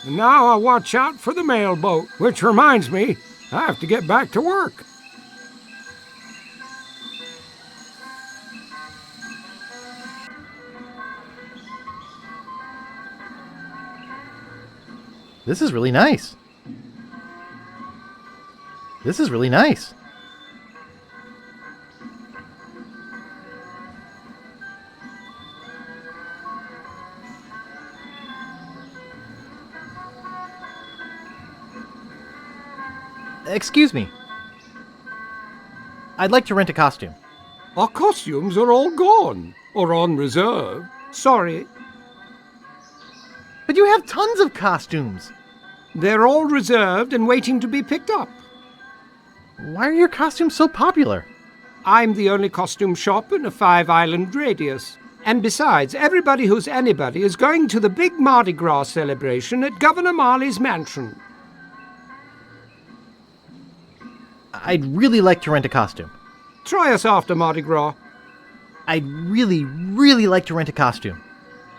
And now I watch out for the mail boat, which reminds me, I have to get back to work. This is really nice. This is really nice. Excuse me. I'd like to rent a costume. Our costumes are all gone, or on reserve. Sorry. But you have tons of costumes. They're all reserved and waiting to be picked up. Why are your costumes so popular? I'm the only costume shop in a 5-island radius. And besides, everybody who's anybody is going to the big Mardi Gras celebration at Governor Marley's mansion. I'd really like to rent a costume. Try us after Mardi Gras. I'd really, really like to rent a costume.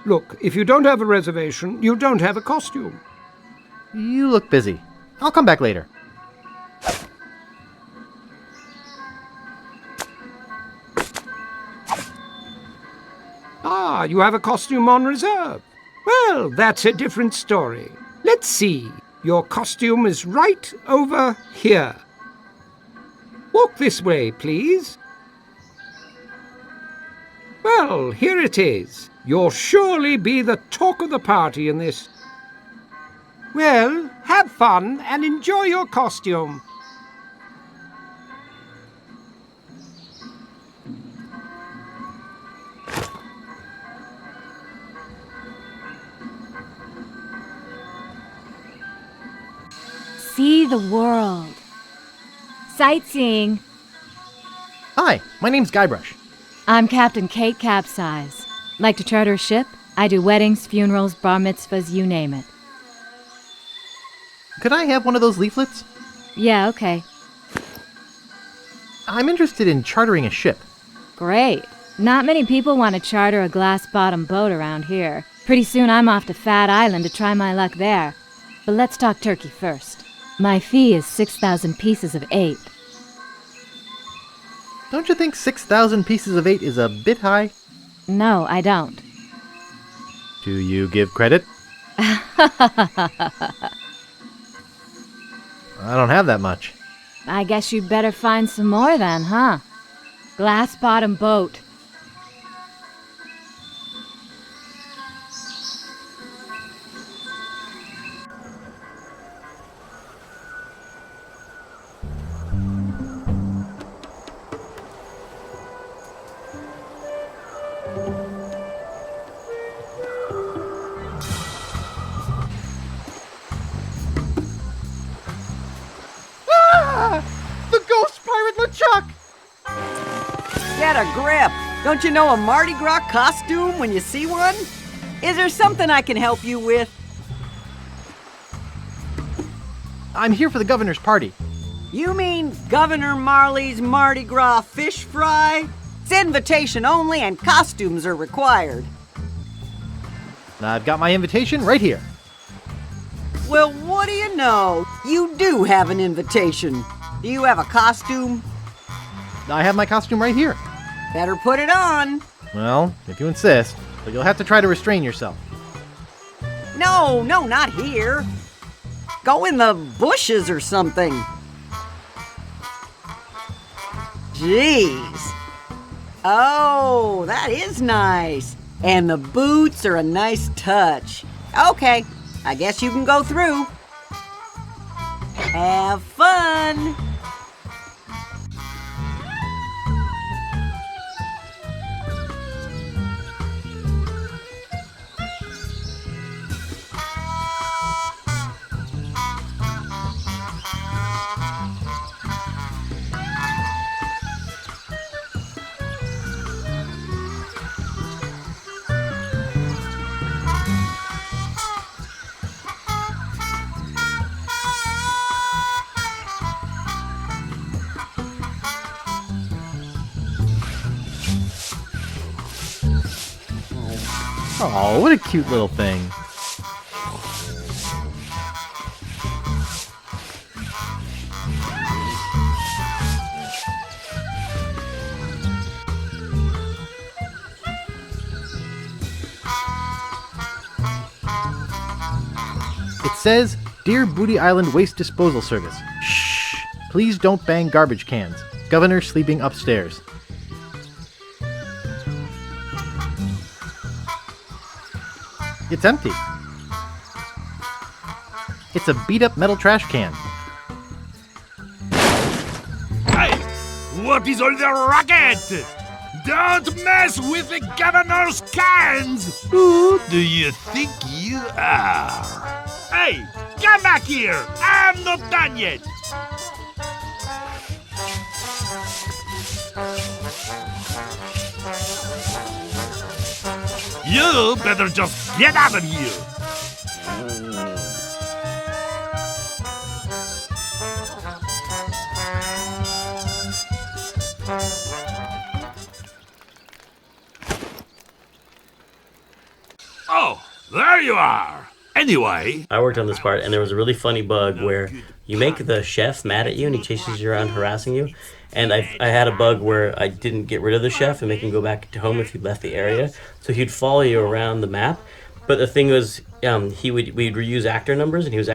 Look, if you don't have a reservation, you don't have a costume. You look busy. I'll come back later. Ah, you have a costume on reserve. Well, that's a different story. Let's see. Your costume is right over here. Walk this way, please. Well, here it is. You'll surely be the talk of the party in this. Well, have fun and enjoy your costume. See the world. Sightseeing. Hi, my name's Guybrush. I'm Captain Kate Capsize. Like to charter a ship? I do weddings, funerals, bar mitzvahs, you name it. Could I have one of those leaflets? Yeah, okay. I'm interested in chartering a ship. Great. Not many people want to charter a glass-bottom boat around here. Pretty soon I'm off to Fat Island to try my luck there. But let's talk turkey first. My fee is 6,000 pieces of 8. Don't you think 6,000 pieces of 8 is a bit high? No, I don't. Do you give credit? I don't have that much. I guess you'd better find some more then, huh? Glass-bottom boat. The ghost pirate LeChuck! Get a grip! Don't you know a Mardi Gras costume when you see one? Is there something I can help you with? I'm here for the governor's party. You mean Governor Marley's Mardi Gras fish fry? It's invitation only and costumes are required. I've got my invitation right here. Well, what do you know? You do have an invitation. Do you have a costume? I have my costume right here. Better put it on. Well, if you insist, but you'll have to try to restrain yourself. No, not here. Go in the bushes or something. Jeez. Oh, that is nice. And the boots are a nice touch. Okay, I guess you can go through. Have fun. Oh, what a cute little thing. It says, Dear Booty Island Waste Disposal Service. Shh! Please don't bang garbage cans. Governor sleeping upstairs. It's empty. It's a beat-up metal trash can. Hey! What is all the racket? Don't mess with the governor's cans! Who do you think you are? Hey! Come back here! I'm not done yet! You better just get out of here! Oh, there you are! Anyway... I worked on this part, and there was a really funny bug where you make the chef mad at you, and he chases you around harassing you. And I had a bug where I didn't get rid of the chef and make him go back to home if you left the area. So he'd follow you around the map. But the thing was, we'd reuse actor numbers, and he was...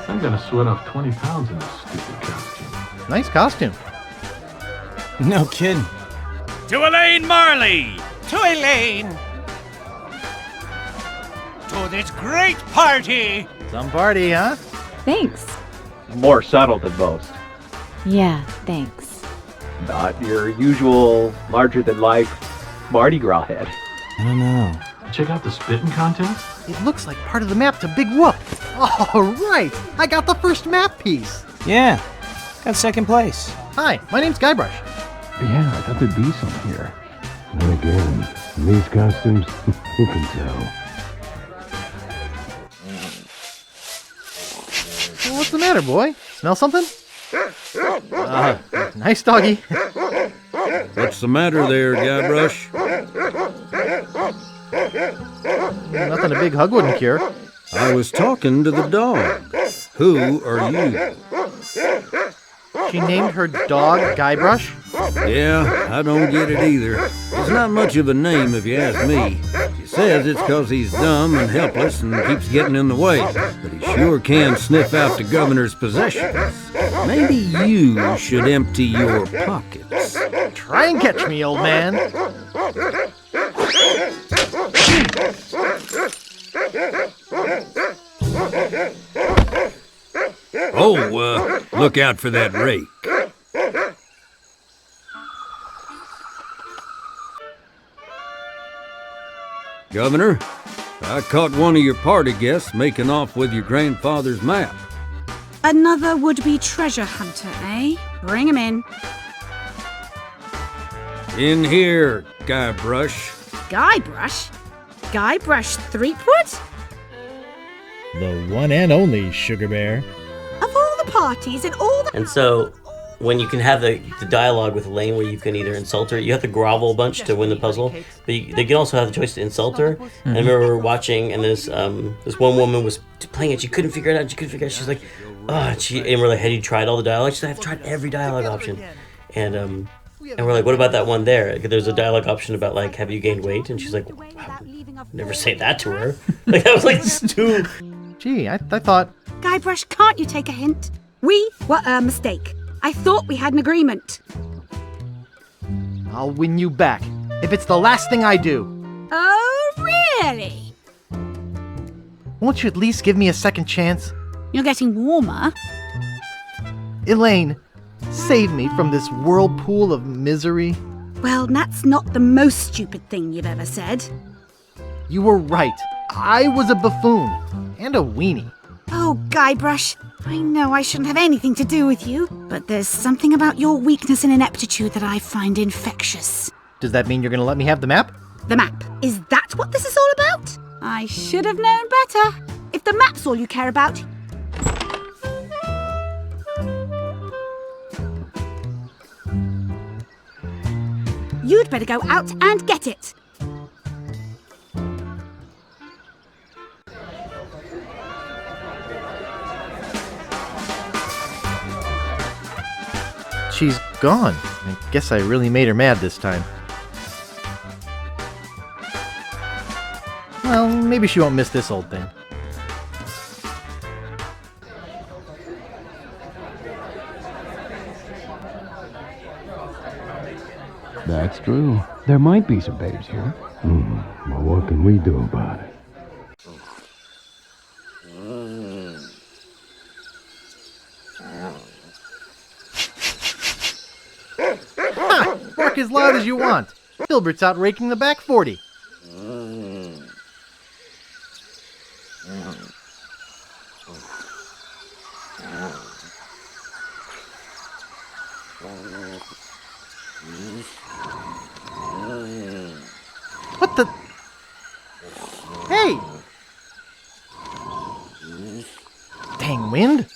I'm gonna sweat off 20 pounds in this stupid costume. Nice costume. No kidding. To Elaine Marley! To Elaine! To this great party! Some party, huh? Thanks. More subtle than most. Yeah, thanks. Not your usual larger-than-life Mardi Gras head. I don't know. Check out the spitting contest? It looks like part of the map to Big Whoop. All right, I got the first map piece. Yeah, got second place. Hi, my name's Guybrush. Yeah, I thought there'd be some here. And again, in these costumes, who can tell? Well, what's the matter, boy? Smell something? Nice doggy. What's the matter there, Guybrush? Nothing a big hug wouldn't cure. I was talking to the dog. Who are you? She named her dog Guybrush? Yeah, I don't get it either. It's not much of a name if you ask me. She says it's 'cause he's dumb and helpless and keeps getting in the way, but he sure can sniff out the governor's possessions. Maybe you should empty your pockets. Try and catch me, old man. Oh, look out for that rake. Governor, I caught one of your party guests making off with your grandfather's map. Another would-be treasure hunter, eh? Bring him in. In here, Guybrush. Guybrush? Guybrush Threepwood? The one and only Sugar Bear. parties and all that. And so, when you can have the dialogue with Elaine where you can either insult her, you have to grovel a bunch to win the puzzle, but they can also have the choice to insult her. And I remember watching, and this one woman was playing it, she couldn't figure it out, she's like, oh, and we're like, have you tried all the dialogue? She's like, I've tried every dialogue option. And we're like, what about that one there? There's a dialogue option about, like, have you gained weight? And she's like, wow, never say that to her. Like, I was like, this is too... Gee, I thought... Guybrush, can't you take a hint? We were a mistake. I thought we had an agreement. I'll win you back, if it's the last thing I do. Oh, really? Won't you at least give me a second chance? You're getting warmer. Elaine, save me from this whirlpool of misery. Well, that's not the most stupid thing you've ever said. You were right. I was a buffoon. And a weenie. Oh, Guybrush. I know I shouldn't have anything to do with you, but there's something about your weakness and ineptitude that I find infectious. Does that mean you're gonna let me have the map? The map. Is that what this is all about? I should have known better. If the map's all you care about... You'd better go out and get it. She's gone. I guess I really made her mad this time. Well, maybe she won't miss this old thing. That's true. There might be some babes here. Well, what can we do about it? Ha! Bark as loud as you want. Filbert's out raking the back 40. What the? Hey! Dang wind!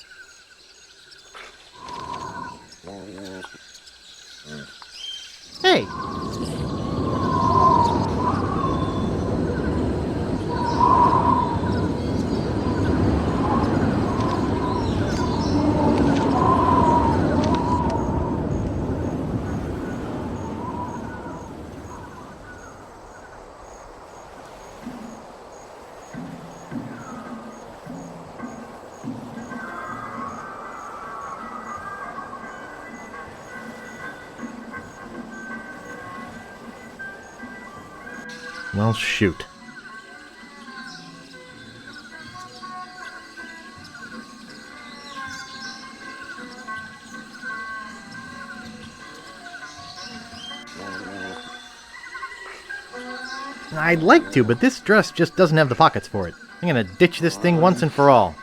Hey! Well, shoot. I'd like to, but this dress just doesn't have the pockets for it. I'm gonna ditch this thing once and for all.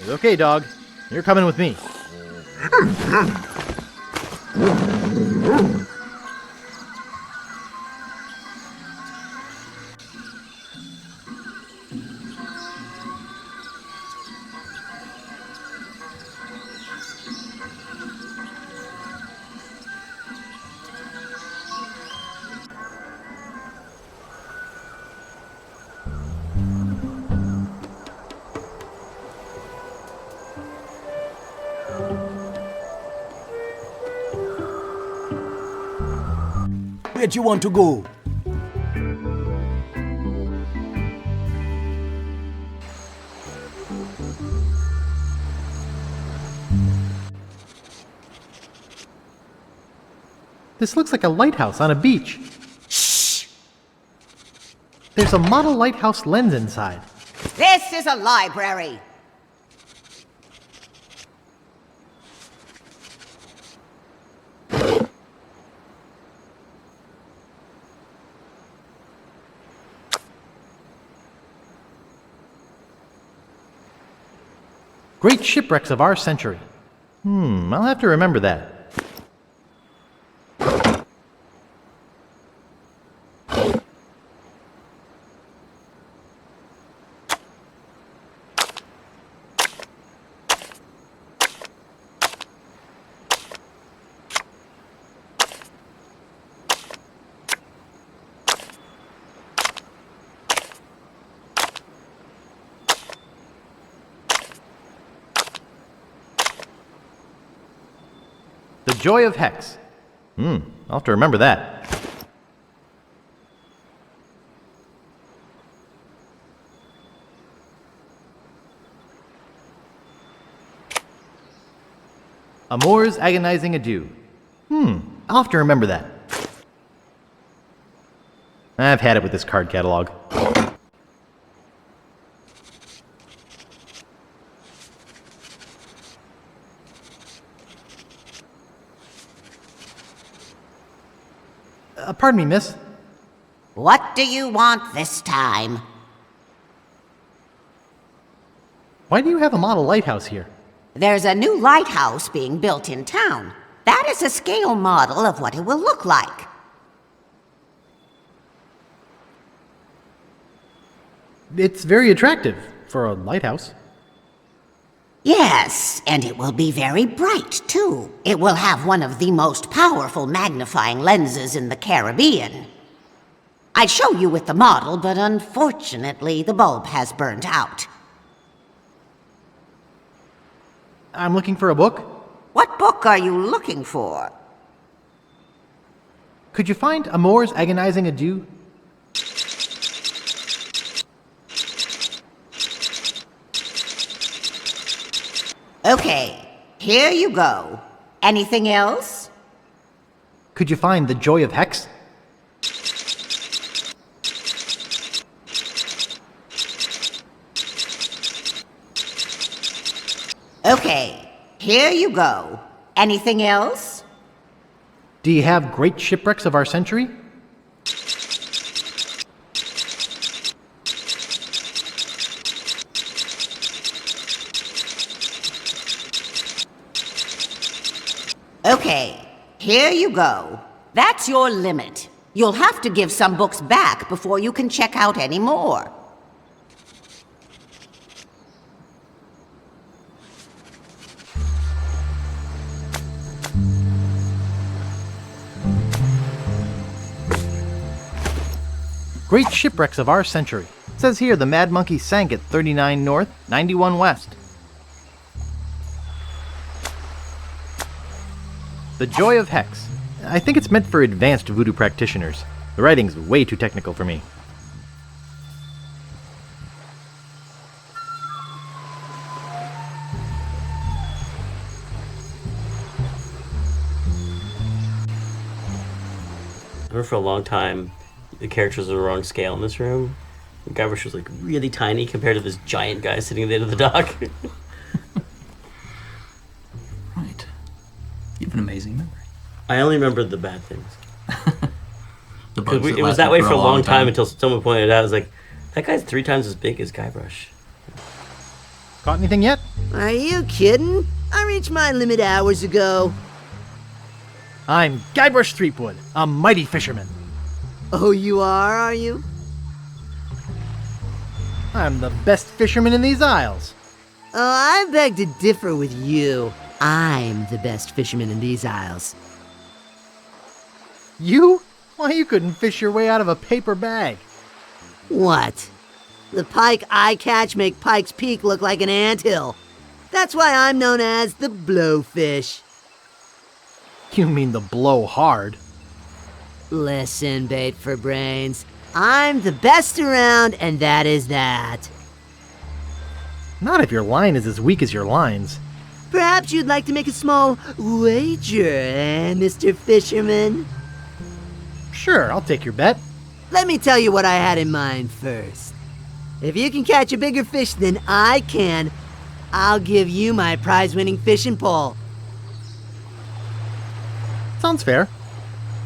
Okay, dog. You're coming with me. Where do you want to go? This looks like a lighthouse on a beach. Shh! There's a model lighthouse lens inside. This is a library. Great shipwrecks of our century. I'll have to remember that. Joy of Hex. I'll have to remember that. Amour's Agonizing Adieu. I'll have to remember that. I've had it with this card catalog. Pardon me, miss. What do you want this time? Why do you have a model lighthouse here? There's a new lighthouse being built in town. That is a scale model of what it will look like. It's very attractive for a lighthouse. Yes, and it will be very bright, too. It will have one of the most powerful magnifying lenses in the Caribbean. I'd show you with the model, but unfortunately, the bulb has burned out. I'm looking for a book. What book are you looking for? Could you find Amour's Agonizing Adieu? Okay, here you go. Anything else? Could you find The Joy of Hex? Okay, here you go. Anything else? Do you have Great Shipwrecks of Our Century? Okay, here you go. That's your limit. You'll have to give some books back before you can check out any more. Great Shipwrecks of Our Century. It says here the Mad Monkey sank at 39 North, 91 West. The Joy of Hex. I think it's meant for advanced voodoo practitioners. The writing's way too technical for me. I remember for a long time, the characters were the wrong scale in this room. Guybrush was like really tiny compared to this giant guy sitting at the end of the dock. Right. You have an amazing memory. I only remember the bad things. The bugs It was that way for a long time until someone pointed it out. I was like, that guy's 3 times as big as Guybrush. Caught anything yet? Are you kidding? I reached my limit hours ago. I'm Guybrush Threepwood, a mighty fisherman. Oh, you are you? I'm the best fisherman in these isles. Oh, I beg to differ with you. I'm the best fisherman in these isles. You? Why, you couldn't fish your way out of a paper bag. What? The pike I catch make Pike's Peak look like an anthill. That's why I'm known as the blowfish. You mean the blow hard. Listen, bait for brains. I'm the best around, and that is that. Not if your line is as weak as your lines. Perhaps you'd like to make a small wager, eh, Mr. Fisherman? Sure, I'll take your bet. Let me tell you what I had in mind first. If you can catch a bigger fish than I can, I'll give you my prize-winning fishing pole. Sounds fair.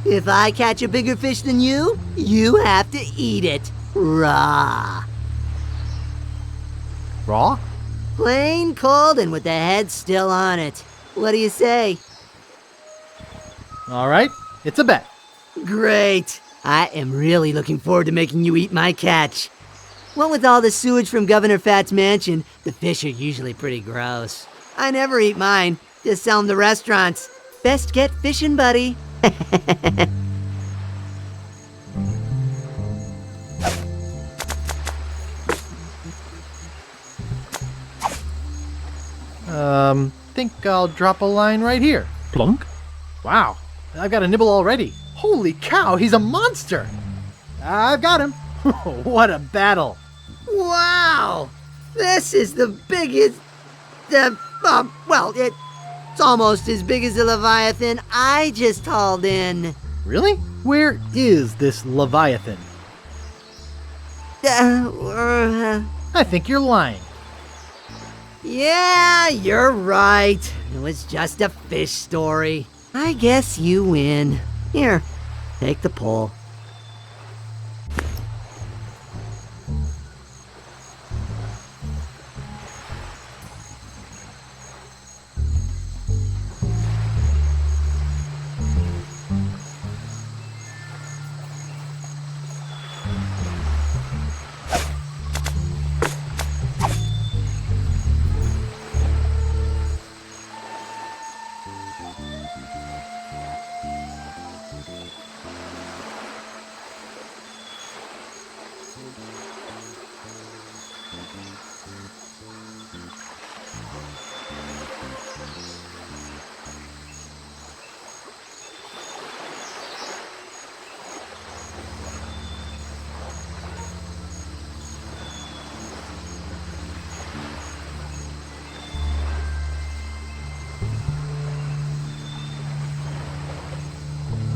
If I catch a bigger fish than you, you have to eat it raw. Raw? Plain cold and with the head still on it. What do you say? All right, it's a bet. Great. I am really looking forward to making you eat my catch. What with all the sewage from Governor Fat's mansion, the fish are usually pretty gross. I never eat mine, just sell them to restaurants. Best get fishing, buddy. Think I'll drop a line right here. Plunk. Wow, I've got a nibble already. Holy cow, he's a monster! I've got him. What a battle. Wow! This is the biggest... well, it's almost as big as the Leviathan I just hauled in. Really? Where is this Leviathan? I think you're lying. Yeah, you're right. It was just a fish story. I guess you win. Here, take the pole.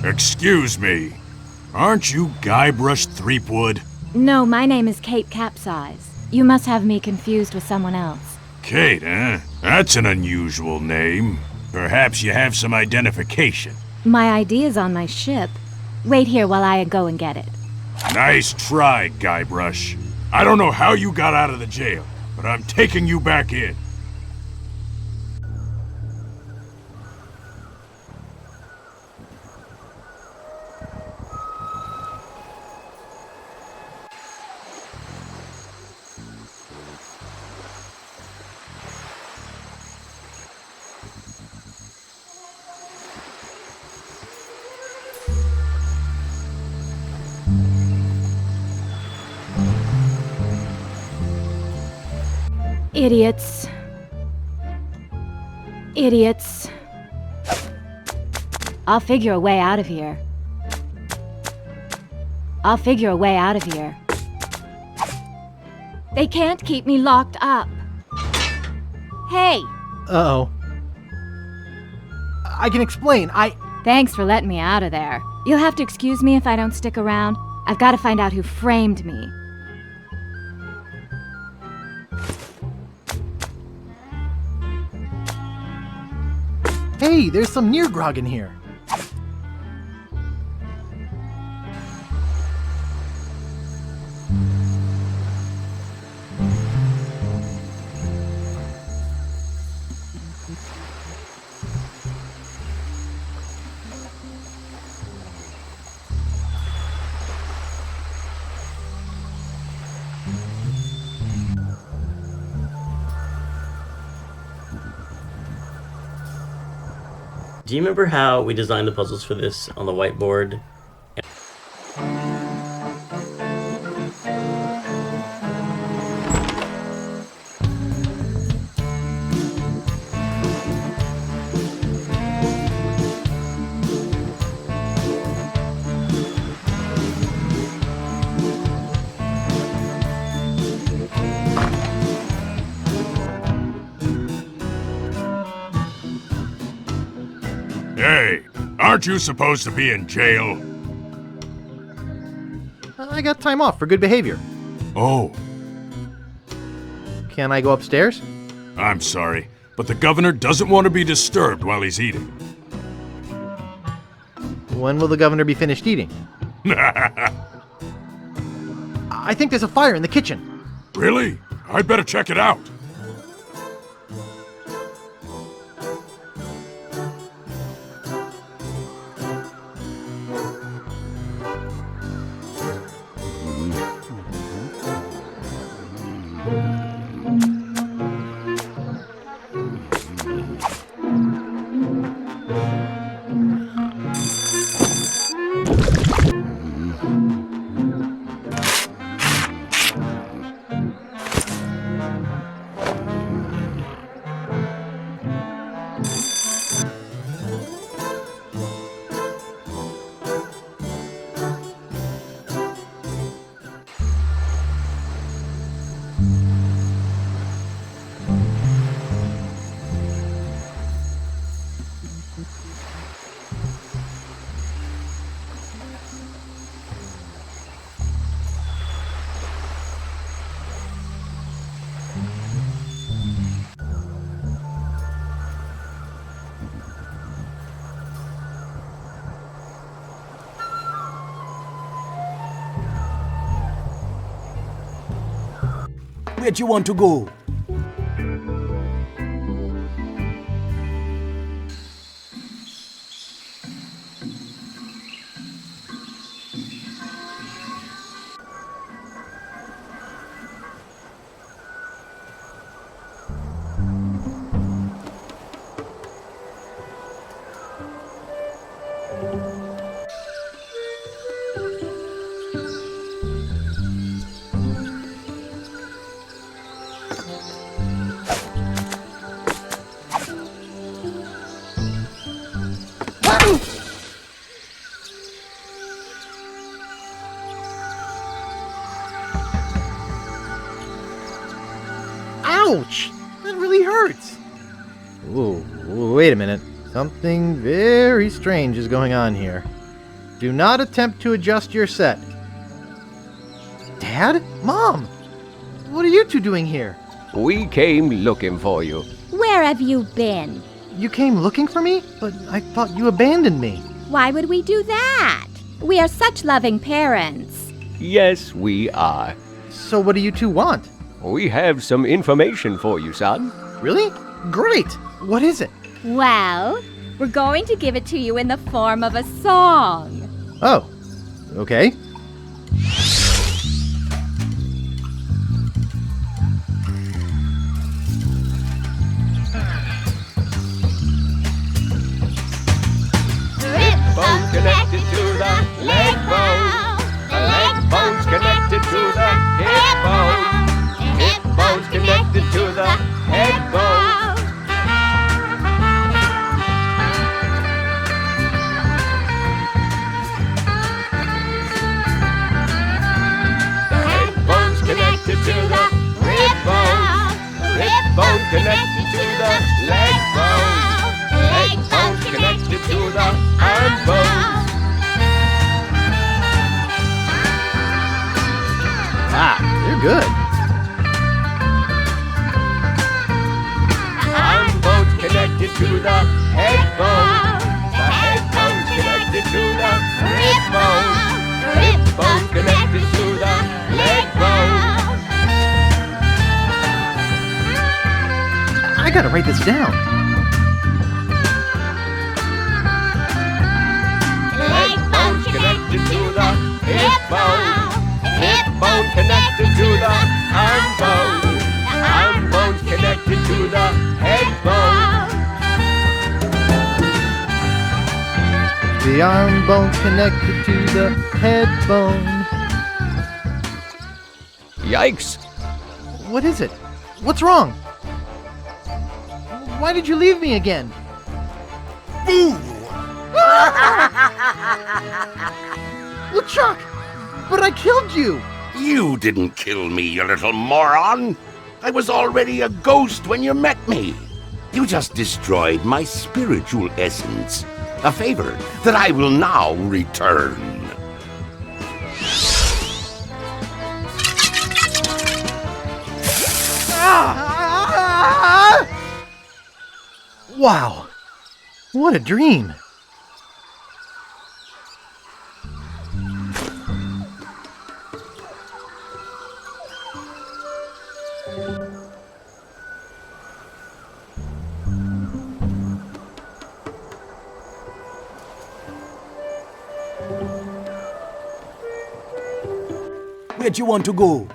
Excuse me. Aren't you Guybrush Threepwood? No, my name is Kate Capsize. You must have me confused with someone else. Kate, eh? That's an unusual name. Perhaps you have some identification. My ID is on my ship. Wait here while I go and get it. Nice try, Guybrush. I don't know how you got out of the jail, but I'm taking you back in. Idiots. Idiots. I'll figure a way out of here. I'll figure a way out of here. They can't keep me locked up. Hey! Uh-oh. I can explain. Thanks for letting me out of there. You'll have to excuse me if I don't stick around. I've got to find out who framed me. Hey, there's some near grog in here. Do you remember how we designed the puzzles for this on the whiteboard? Hey, aren't you supposed to be in jail? I got time off for good behavior. Oh. Can I go upstairs? I'm sorry, but the governor doesn't want to be disturbed while he's eating. When will the governor be finished eating? I think there's a fire in the kitchen. Really? I'd better check it out. Where'd you want to go? Ouch! That really hurts. Ooh, wait a minute. Something very strange is going on here. Do not attempt to adjust your set. Dad? Mom? What are you two doing here? We came looking for you. Where have you been? You came looking for me? But I thought you abandoned me. Why would we do that? We are such loving parents. Yes, we are. So what do you two want? We have some information for you, son. Really? Great! What is it? Well, we're going to give it to you in the form of a song. Oh, okay. Bone connected to the leg bone. The leg bone's connected to the hip bone. Hip bone's connected to the head bone. The head bone's connected to the rib bone. Rib bone connected to the leg bone. Leg bone's connected to the arm bone. Ah, you're good. Arm bone's connected to the head bone. The head bone's connected to the rib bone. Rib bone's connected to the leg bone. I gotta write this down. Leg bone's connected to the hip bone. Hip bone connected to the arm bone. Arm bone's connected to the head bone. The arm bone connected to the head bone. Yikes! What is it? What's wrong? Why did you leave me again? Boo! LeChuck! But I killed you! You didn't kill me, you little moron! I was already a ghost when you met me. You just destroyed my spiritual essence. A favor that I will now return. Wow! What a dream! Where'd you want to go?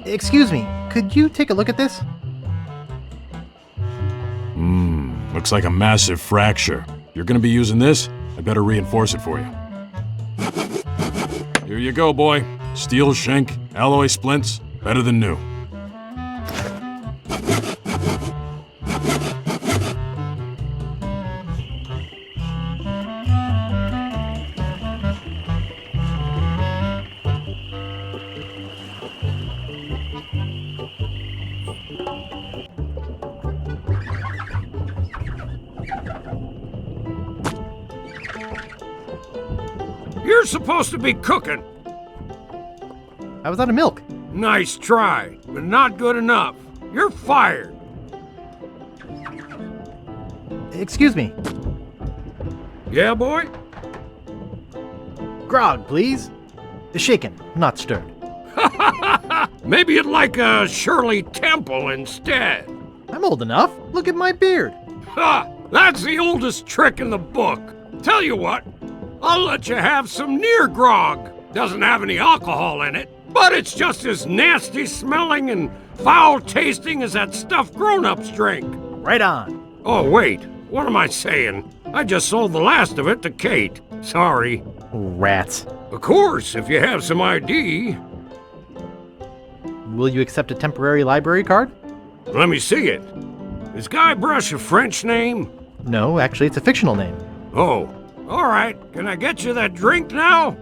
Excuse me, could you take a look at this? Looks like a massive fracture. You're gonna be using this? I better reinforce it for you. Here you go, boy. Steel shank, alloy splints, better than new. You're supposed to be cooking. I was out of milk. Nice try, but not good enough. You're fired. Excuse me. Yeah, boy? Grog, please. Shaken, not stirred. Maybe you'd like a Shirley Temple instead. I'm old enough. Look at my beard. Ha! That's the oldest trick in the book. Tell you what, I'll let you have some near grog. Doesn't have any alcohol in it, but it's just as nasty smelling and foul tasting as that stuff grown-ups drink. Right on. Oh, wait. What am I saying? I just sold the last of it to Kate. Sorry. Rats. Of course, if you have some ID. Will you accept a temporary library card? Let me see it. Is Guybrush a French name? No, actually, it's a fictional name. Oh, all right. Can I get you that drink now?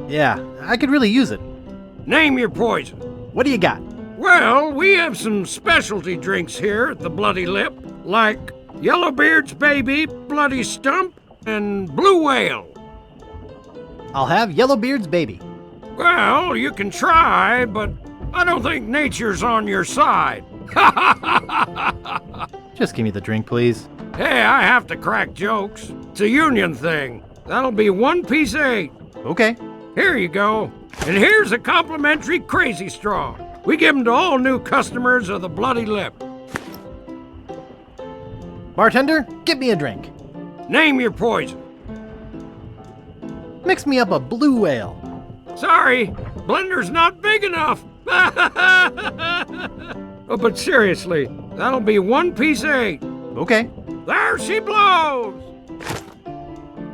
Yeah, I could really use it. Name your poison. What do you got? Well, we have some specialty drinks here at the Bloody Lip, like Yellowbeard's Baby, Bloody Stump, and Blue Whale. I'll have Yellowbeard's Baby. Well, you can try, but I don't think nature's on your side. Just give me the drink, please. Hey, I have to crack jokes. It's a union thing. That'll be 1 piece of 8. Okay. Here you go. And here's a complimentary Crazy Straw. We give them to all new customers of the Bloody Lip. Bartender, get me a drink. Name your poison. Mix me up a Blue Whale. Sorry, blender's not big enough. Oh, but seriously, that'll be 1 piece of 8. Okay. There she blows!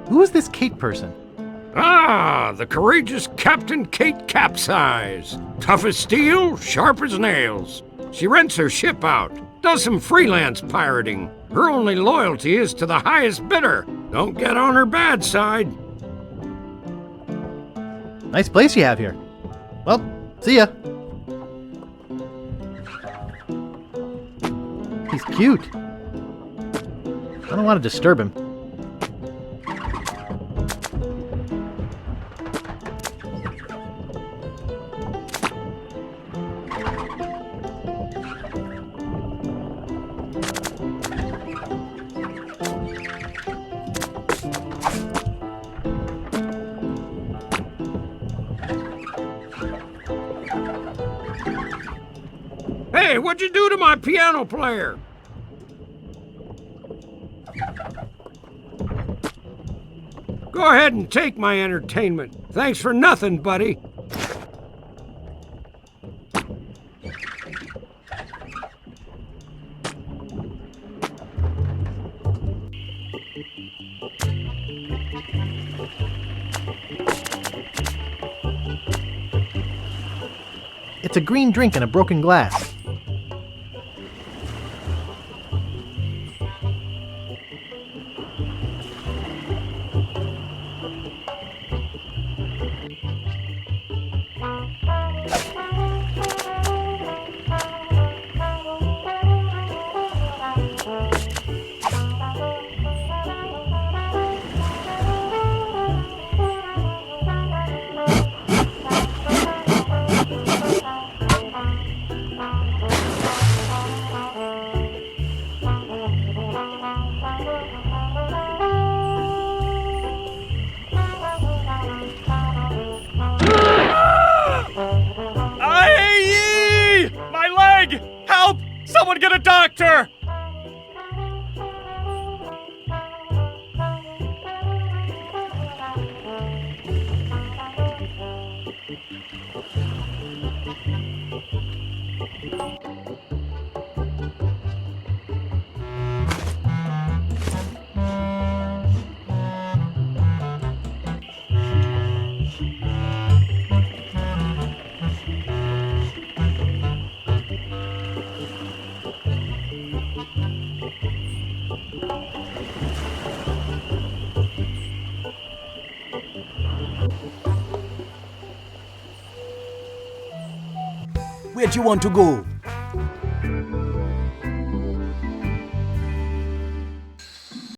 Who is this Kate person? Ah, the courageous Captain Kate Capsize. Tough as steel, sharp as nails. She rents her ship out, does some freelance pirating. Her only loyalty is to the highest bidder. Don't get on her bad side. Nice place you have here. Well, see ya. He's cute. I don't want to disturb him. Hey, what'd you do to my piano player? Go ahead and take my entertainment. Thanks for nothing, buddy. It's a green drink in a broken glass. Someone get a doctor! Where'd you want to go?